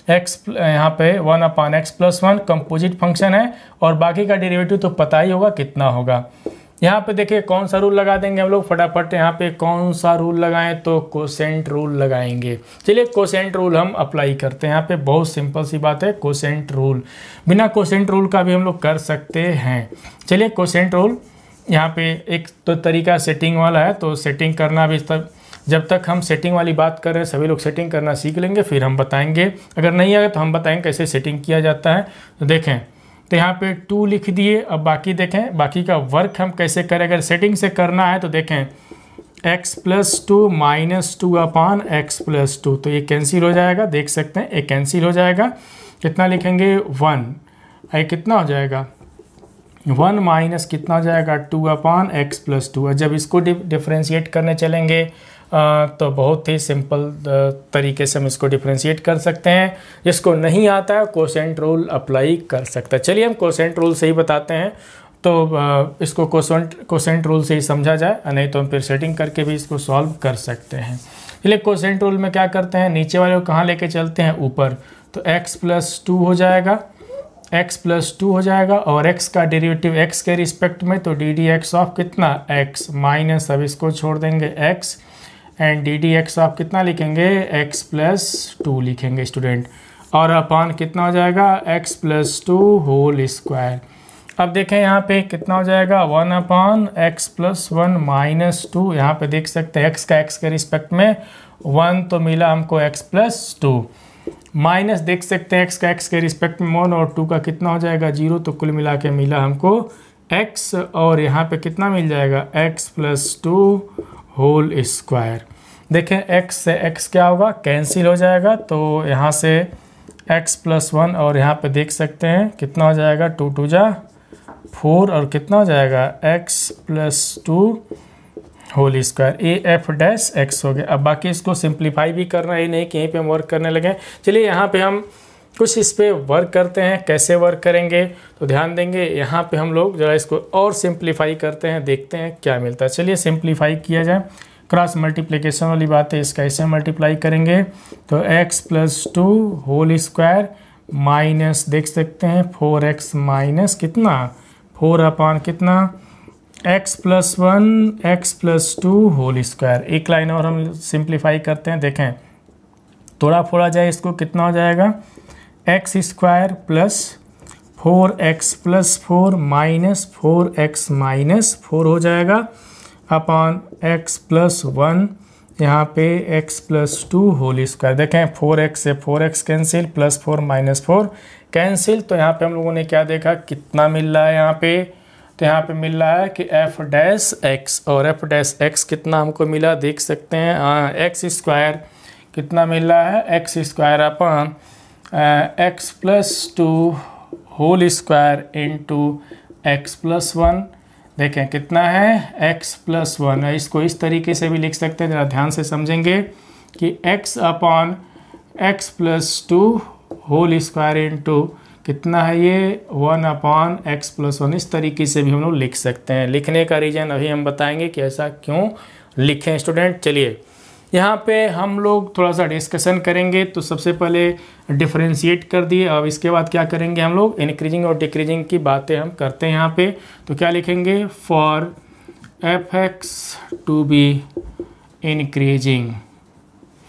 [SPEAKER 1] एक्स यहाँ पे 1 upon x plus 1 composite function है, और बाकी का डेरिवेटिव तो पता ही होगा कितना होगा। यहाँ पे देखिए कौन सा रूल लगा देंगे हम लोग फटाफट, यहाँ पे कौन सा रूल लगाएं, तो कोसेंट रूल लगाएंगे। चलिए कोसेंट रूल हम अप्लाई करते हैं। यहाँ पे बहुत सिंपल सी बात है, कोसेंट रूल। बिना कोसेंट रूल का भी हम लोग कर सकते हैं। चलिए कोसेंट रूल, यहाँ पे एक तो तरीका सेटिंग वाला है, तो सेटिंग करना भी तब, जब तक हम सेटिंग वाली बात कर रहे हैं सभी लोग सेटिंग करना सीख लेंगे, फिर हम बताएंगे। अगर नहीं आएगा तो हम बताएंगे कैसे सेटिंग किया जाता है। तो देखें तो यहाँ पे 2 लिख दिए। अब बाकी देखें, बाकी का वर्क हम कैसे करें। अगर सेटिंग से करना है तो देखें x plus 2 minus 2 upon x plus 2, तो ये कैंसिल हो जाएगा, देख सकते हैं ये कैंसिल हो जाएगा। कितना लिखेंगे 1, ये कितना हो जाएगा 1 माइनस कितना हो जाएगा 2 अपॉन एक्स प्लस 2। जब इसको डिफ्रेंशिएट करने चलेंगे तो बहुत ही सिंपल तरीके से हम इसको डिफ्रेंशिएट कर सकते हैं। जिसको नहीं आता है कोसेंट रूल अप्लाई कर सकता है। चलिए हम कोसेंट रूल से ही बताते हैं, तो इसको कोसेंट रूल से ही समझा जाए, नहीं तो हम फिर सेटिंग करके भी इसको सॉल्व कर सकते हैं। चलिए कोसेंट रूल में क्या करते हैं, नीचे वाले को कहाँ लेके चलते हैं, ऊपर। तो x प्लस 2 हो जाएगा, x प्लस 2 हो जाएगा, और x का डेरिवेटिव x के रिस्पेक्ट में, तो डी डी एक्स ऑफ कितना x माइनस, अब इसको छोड़ देंगे x, and D D x of कितना लिखेंगे x प्लस 2 लिखेंगे स्टूडेंट, और अपॉन कितना हो जाएगा x प्लस 2 होल स्क्वायर। अब देखें यहाँ पे कितना हो जाएगा 1 अपॉन एक्स प्लस 1 माइनस 2। यहाँ पे देख सकते हैं x का x के रिस्पेक्ट में 1 तो मिला हमको x प्लस 2, माइनस देख सकते हैं x का x के रिस्पेक्ट में 1 और 2 का कितना हो जाएगा 0, तो कुल मिला के मिला हमको x, और यहाँ पे कितना मिल जाएगा x प्लस 2 होल स्क्वायर। देखें x से x क्या होगा, कैंसिल हो जाएगा, तो यहाँ से x प्लस 1 और यहाँ पे देख सकते हैं कितना हो जाएगा 2 2 जा 4 और कितना हो जाएगा x plus 2 whole square a f dash x हो गया। अब बाकी इसको सिंप्लीफाई भी करना है, नहीं कि यहीं पे हम वर्क करने लगे। चलिए यहाँ पे हम कुछ इस पे वर्क करते हैं। कैसे वर्क करेंगे तो ध्यान देंगे, यहाँ पे हम लोग जरा इसको और सिंप्लीफाई करते हैं, देखते हैं क्या मिलता है। चलिए सिंप्लीफाई किया जाए। क्रॉस मल्टीप्लिकेशन वाली बात है, इसका ऐसे मल्टीप्लाई करेंगे तो x plus 2 whole square minus देख सकते हैं 4x माइनस कितना 4 अपान कितना x plus 1 x plus 2 whole square. एक लाइन और हम सिंप्लीफाई करते हैं, देखें थोड़ा फोड़ा जाए इसको कितना हो जाएगा x square plus 4x plus 4 minus 4x minus 4 हो जाएगा अपॉन x प्लस 1 यहाँ पे x प्लस 2 होल स्क्वायर। देखें 4x से 4x cancel plus 4 minus 4 cancel. तो यहाँ पे हम लोगों ने क्या देखा कितना मिल रहा है यहाँ पे, तो यहाँ पे मिल रहा है कि f डैश x और f डैश x कितना हमको मिला देख सकते हैं x स्क्वायर कितना मिल रहा है x square upon x plus 2 whole square into x plus 1। देखें कितना है x प्लस 1। इसको इस तरीके से भी लिख सकते हैं, ज़रा ध्यान से समझेंगे कि x upon x plus 2 whole square into कितना है ये 1 अपॉन x प्लस 1। इस तरीके से भी हम लोग लिख सकते हैं। लिखने का रीज़न अभी हम बताएंगे कि ऐसा क्यों लिखें स्टूडेंट। चलिए यहाँ पे हम लोग थोड़ा सा डिस्कशन करेंगे। तो सबसे पहले डिफरेंशिएट कर दिए, अब इसके बाद क्या करेंगे हम लोग इंक्रीजिंग और डिक्रीजिंग की बातें हम करते हैं यहाँ पे। तो क्या लिखेंगे for F x to be increasing,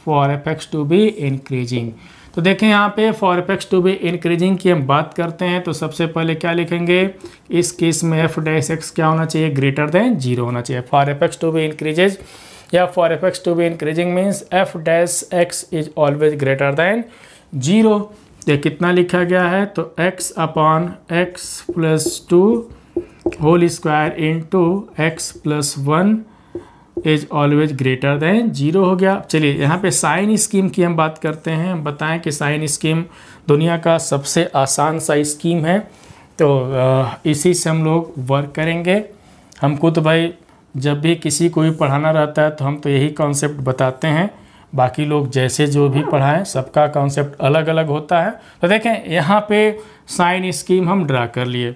[SPEAKER 1] for F x to be increasing. तो देखें यहाँ पे for F x to be increasing की हम बात करते हैं तो सबसे पहले क्या लिखेंगे इस केस में एफ डैश एक्स क्या होना चाहिए ग्रेटर देन 0 होना चाहिए। For F x to be increases या for F x to be increasing means F dash X is always greater than 0। ये कितना लिखा गया है तो x upon x plus 2 whole square into x plus 1 is always greater than 0 हो गया। चलिए यहाँ पे साइन स्कीम की हम बात करते हैं। हम बताएं कि साइन स्कीम दुनिया का सबसे आसान सा स्कीम है, तो इसी से हम लोग वर्क करेंगे। हमको तो भाई जब भी किसी को भी पढ़ाना रहता है तो हम तो यही कॉन्सेप्ट बताते हैं, बाकी लोग जैसे जो भी पढ़ाएं सबका कॉन्सेप्ट अलग अलग होता है। तो देखें यहाँ पे साइन स्कीम हम ड्रा कर लिए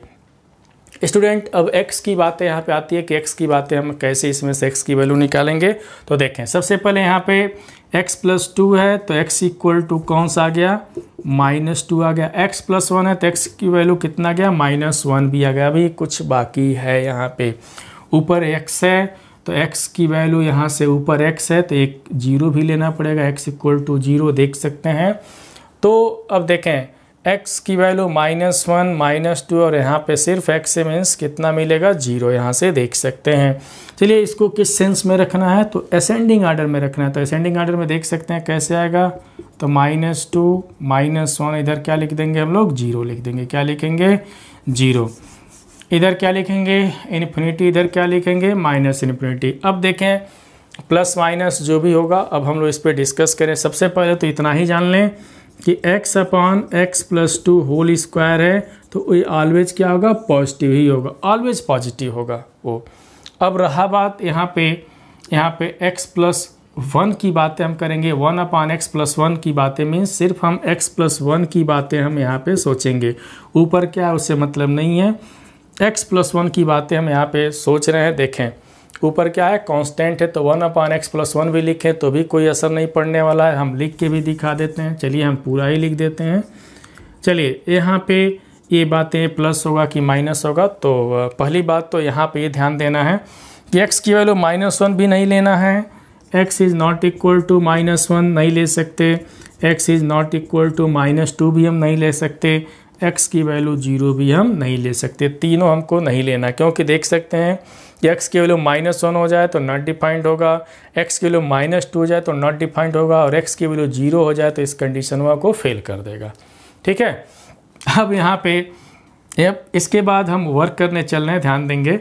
[SPEAKER 1] स्टूडेंट। अब x की बातें यहाँ पे आती है कि x की बातें हम कैसे इसमें से x की वैल्यू निकालेंगे। तो देखें सबसे पहले यहाँ पे x प्लस 2 है तो x इक्वल टू कौन सा आ गया -2 आ गया। x प्लस 1 है तो x की वैल्यू कितना गया -1 भी आ गया। अभी कुछ बाकी है यहाँ पे, ऊपर x है तो x की वैल्यू यहाँ से ऊपर x है तो एक 0 भी लेना पड़ेगा, x इक्वल टू 0 देख सकते हैं। तो अब देखें x की वैल्यू -1 -2 और यहाँ पे सिर्फ x से मीन्स कितना मिलेगा 0 यहाँ से देख सकते हैं। चलिए इसको किस सेंस में रखना है तो असेंडिंग आर्डर में रखना है। तो असेंडिंग आर्डर में देख सकते हैं कैसे आएगा तो -2 -1 इधर क्या लिख देंगे हम लोग 0 लिख देंगे। क्या लिखेंगे 0, इधर क्या लिखेंगे इन्फिनिटी, इधर क्या लिखेंगे -इन्फिनिटी। अब देखें प्लस माइनस जो भी होगा अब हम लोग इस पर डिस्कस करें। सबसे पहले तो इतना ही जान लें कि x upon x plus 2 whole square है तो ये ऑलवेज क्या होगा पॉजिटिव ही होगा, ऑलवेज पॉजिटिव होगा वो। अब रहा बात यहाँ पे x प्लस 1 की बातें हम करेंगे। 1 अपॉन x प्लस 1 की बातें मीन्स सिर्फ हम x प्लस 1 की बातें हम यहाँ पे सोचेंगे, ऊपर क्या है उससे मतलब नहीं है। x प्लस 1 की बातें हम यहाँ पे सोच रहे हैं। देखें ऊपर क्या है कांस्टेंट है तो 1 अपॉन x प्लस 1 भी लिखें तो भी कोई असर नहीं पड़ने वाला है। हम लिख के भी दिखा देते हैं, चलिए हम पूरा ही लिख देते हैं। चलिए यहाँ पे ये बातें प्लस होगा कि माइनस होगा। तो पहली बात तो यहाँ पे ये ध्यान देना है कि x की वैल्यू -1 भी नहीं लेना है, x is not equal to -1 नहीं ले सकते, x is not equal to -2 भी हम नहीं ले सकते, x की वैल्यू 0 भी हम नहीं ले सकते। तीनों हमको नहीं लेना क्योंकि देख सकते हैं कि x की वैल्यू -1 हो जाए तो नॉट डिफाइंड होगा, x की वैल्यू -2 हो जाए तो नॉट डिफाइंड होगा और x की वैल्यू 0 हो जाए तो इस कंडीशन को फेल कर देगा। ठीक है, अब यहाँ पे इसके बाद हम वर्क करने चल रहे हैं, ध्यान देंगे।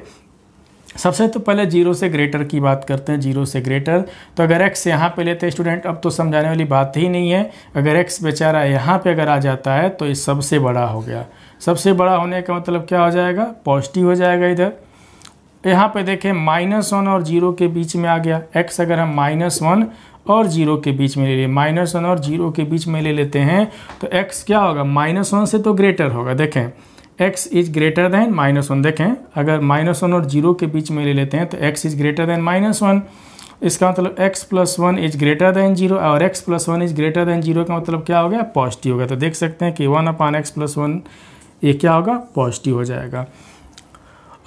[SPEAKER 1] सबसे तो पहले जीरो से ग्रेटर की बात करते हैं, जीरो से ग्रेटर। तो अगर x यहाँ पे लेते हैं स्टूडेंट, अब तो समझाने वाली बात ही नहीं है। अगर x बेचारा यहाँ पे अगर आ जाता है तो ये सबसे बड़ा हो गया। सबसे बड़ा होने का मतलब क्या हो जाएगा, पॉजिटिव हो जाएगा। इधर यहाँ पे देखें -1 और 0 के बीच में आ गया। x अगर हम -1 और 0 के बीच में ले लिए, -1 और 0 के बीच में ले लेते हैं तो x क्या होगा, -1 से तो ग्रेटर होगा। देखें x इज ग्रेटर दैन -1। देखें अगर -1 और 0 के बीच में ले लेते हैं तो x इज ग्रेटर दैन -1। इसका मतलब x + 1 इज ग्रेटर दैन 0 और x + 1 इज ग्रेटर दैन 0 का मतलब क्या हो गया, पॉजिटिव होगा। तो देख सकते हैं कि 1/x + 1 ये क्या होगा, पॉजिटिव हो जाएगा।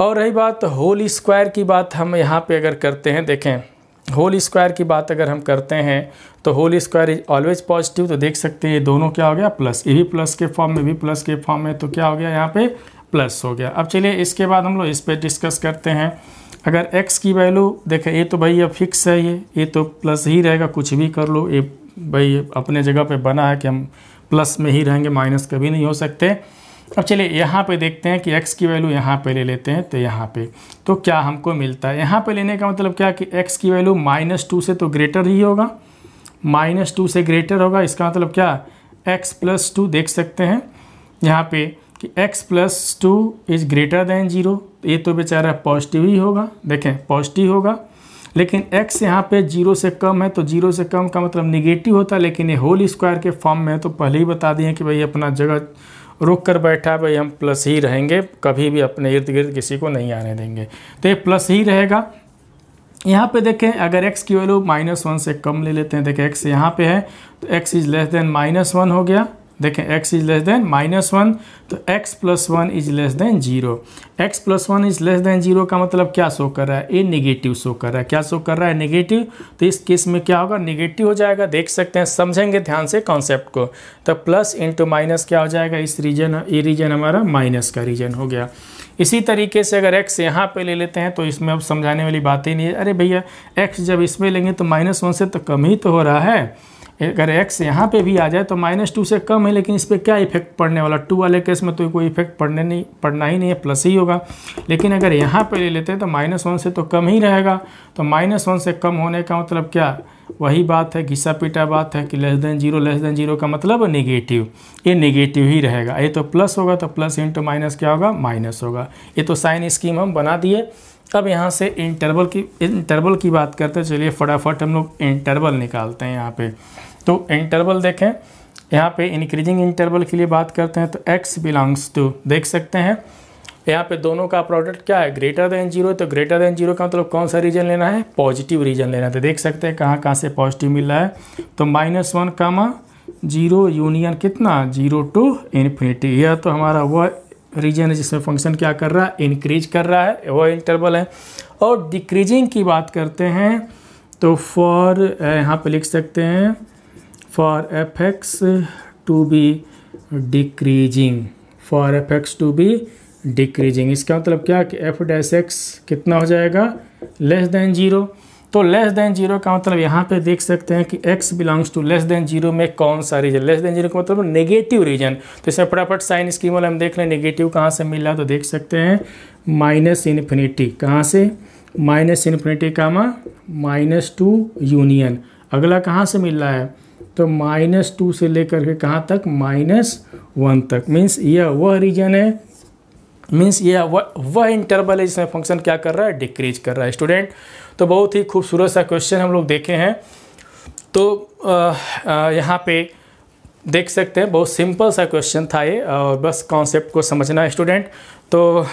[SPEAKER 1] और रही बात होल स्क्वायर की बात हम यहाँ पे अगर करते हैं, देखें होल स्क्वायर की बात अगर हम करते हैं तो whole square is always positive. तो देख सकते हैं ये दोनों क्या हो गया, प्लस। ये भी प्लस के फॉर्म में, भी प्लस के फॉर्म में, तो क्या हो गया यहाँ पे प्लस हो गया। अब चलिए इसके बाद हम लोग इस पर डिस्कस करते हैं। अगर x की वैल्यू देखें, ये तो भाई अब फिक्स है, ये तो प्लस ही रहेगा, कुछ भी कर लो, ये भाई अपने जगह पे बना है कि हम प्लस में ही रहेंगे, माइनस कभी नहीं हो सकते। अब चलिए यहाँ पे देखते हैं कि x की वैल्यू यहाँ पे ले लेते हैं। तो यहाँ पे तो क्या हमको मिलता है, यहाँ पे लेने का मतलब क्या कि x की वैल्यू -2 से तो ग्रेटर ही होगा, -2 से ग्रेटर होगा। इसका मतलब क्या, x + 2 देख सकते हैं यहाँ पे कि x + 2 इज ग्रेटर दैन 0। ये तो बेचारा पॉजिटिव ही होगा, देखें पॉजिटिव होगा। लेकिन x यहाँ पे 0 से कम है, तो 0 से कम का मतलब निगेटिव होता है। लेकिन ये होल स्क्वायर के फॉर्म में है तो पहले ही बता दिए कि भाई अपना जगह रुक कर बैठा, भाई हम प्लस ही रहेंगे, कभी भी अपने इर्द गिर्द किसी को नहीं आने देंगे। तो ये प्लस ही रहेगा। यहाँ पे देखें अगर x की वैल्यू -1 से कम ले लेते हैं, देखें x यहाँ पे है तो x इज लेस देन -1 हो गया। देखें x इज लेस देन -1 तो x + 1 is less than 0। x + 1 is less than 0 का मतलब क्या शो कर रहा है, ये नेगेटिव शो कर रहा है। क्या शो कर रहा है, नेगेटिव। तो इस केस में क्या होगा, नेगेटिव हो जाएगा। देख सकते हैं, समझेंगे ध्यान से कॉन्सेप्ट को। तो प्लस इंटू माइनस क्या हो जाएगा, इस रीजन, ये रीजन हमारा माइनस का रीजन हो गया। इसी तरीके से अगर x यहाँ पे ले लेते हैं तो इसमें अब समझाने वाली बात ही नहीं है। अरे भैया x जब इसमें लेंगे तो -1 से तो कम ही तो हो रहा है। अगर x यहाँ पे भी आ जाए तो -2 से कम है, लेकिन इस पर क्या इफेक्ट पड़ने वाला, 2 वाले केस में तो कोई इफेक्ट पड़ना ही नहीं है, प्लस ही होगा। लेकिन अगर यहाँ पे ले लेते हैं तो -1 से तो कम ही रहेगा। तो -1 से कम होने का मतलब क्या, वही बात है, घिसा पीटा बात है कि लेस देन 0 का मतलब नेगेटिव। ये नेगेटिव ही रहेगा। ये तो प्लस होगा तो प्लस इंटू माइनस क्या होगा, माइनस होगा। ये तो साइन स्कीम हम बना दिए। अब यहाँ से इंटरवल की बात करते हैं। चलिए फटाफट हम लोग इंटरवल निकालते हैं यहाँ पे। तो इंटरवल देखें, यहाँ पे इंक्रीजिंग इंटरवल के लिए बात करते हैं तो x बिलोंग्स टू, देख सकते हैं यहाँ पे दोनों का प्रोडक्ट क्या है, ग्रेटर देन 0। तो ग्रेटर देन 0 का मतलब कौन सा रीजन लेना है, पॉजिटिव रीजन लेना है। तो देख सकते हैं कहाँ कहाँ से पॉजिटिव मिल रहा है। तो -1, 0 यूनियन कितना, 0 to ∞। यह तो हमारा वह रीजन है जिसमें फंक्शन क्या कर रहा है, इंक्रीज कर रहा है, वह इंटरवल है। और डिक्रीजिंग की बात करते हैं तो फॉर, यहाँ पे लिख सकते हैं for f(x) to be decreasing, for f(x) to be decreasing. इसका मतलब क्या कि f'(x) कितना हो जाएगा, लेस देन 0। तो लेस देन 0 का मतलब यहाँ पे देख सकते हैं कि x belongs to less than 0 में कौन सा रीजन, लेस देन 0 का मतलब नेगेटिव रीजन। तो इसमें फटाफट साइन स्कीम वाला हम देख लें, नेगेटिव कहाँ से मिल रहा है। तो देख सकते हैं -∞, कहाँ से, -∞, -2 यूनियन। अगला कहाँ से मिल रहा है, तो -2 से लेकर के कहाँ तक, -1 तक। मीन्स यह वह रीजन है, मीन्स यह वह इंटरवल है जिसमें फंक्शन क्या कर रहा है, डिक्रीज कर रहा है स्टूडेंट। तो बहुत ही खूबसूरत सा क्वेश्चन हम लोग देखे हैं। तो यहाँ पे देख सकते हैं बहुत सिंपल सा क्वेश्चन था ये, और बस कॉन्सेप्ट को समझना है स्टूडेंट। तो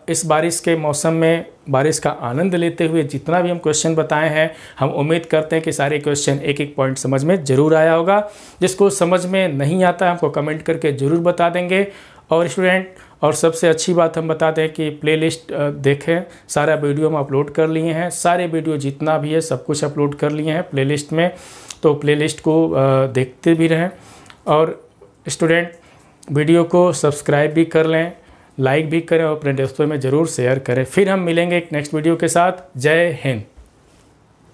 [SPEAKER 1] इस बारिश के मौसम में बारिश का आनंद लेते हुए जितना भी हम क्वेश्चन बताए हैं, हम उम्मीद करते हैं कि सारे क्वेश्चन एक एक पॉइंट समझ में ज़रूर आया होगा। जिसको समझ में नहीं आता है हमको कमेंट करके ज़रूर बता देंगे। और स्टूडेंट, और सबसे अच्छी बात हम बता दें कि प्लेलिस्ट देखें, सारा वीडियो हम अपलोड कर लिए हैं, सारे वीडियो जितना भी है सब कुछ अपलोड कर लिए हैं प्लेलिस्ट में। तो प्लेलिस्ट को देखते भी रहें। और स्टूडेंट, वीडियो को सब्सक्राइब भी कर लें, लाइक भी करें और अपने दोस्तों में ज़रूर शेयर करें। फिर हम मिलेंगे एक नेक्स्ट वीडियो के साथ। जय हिंद।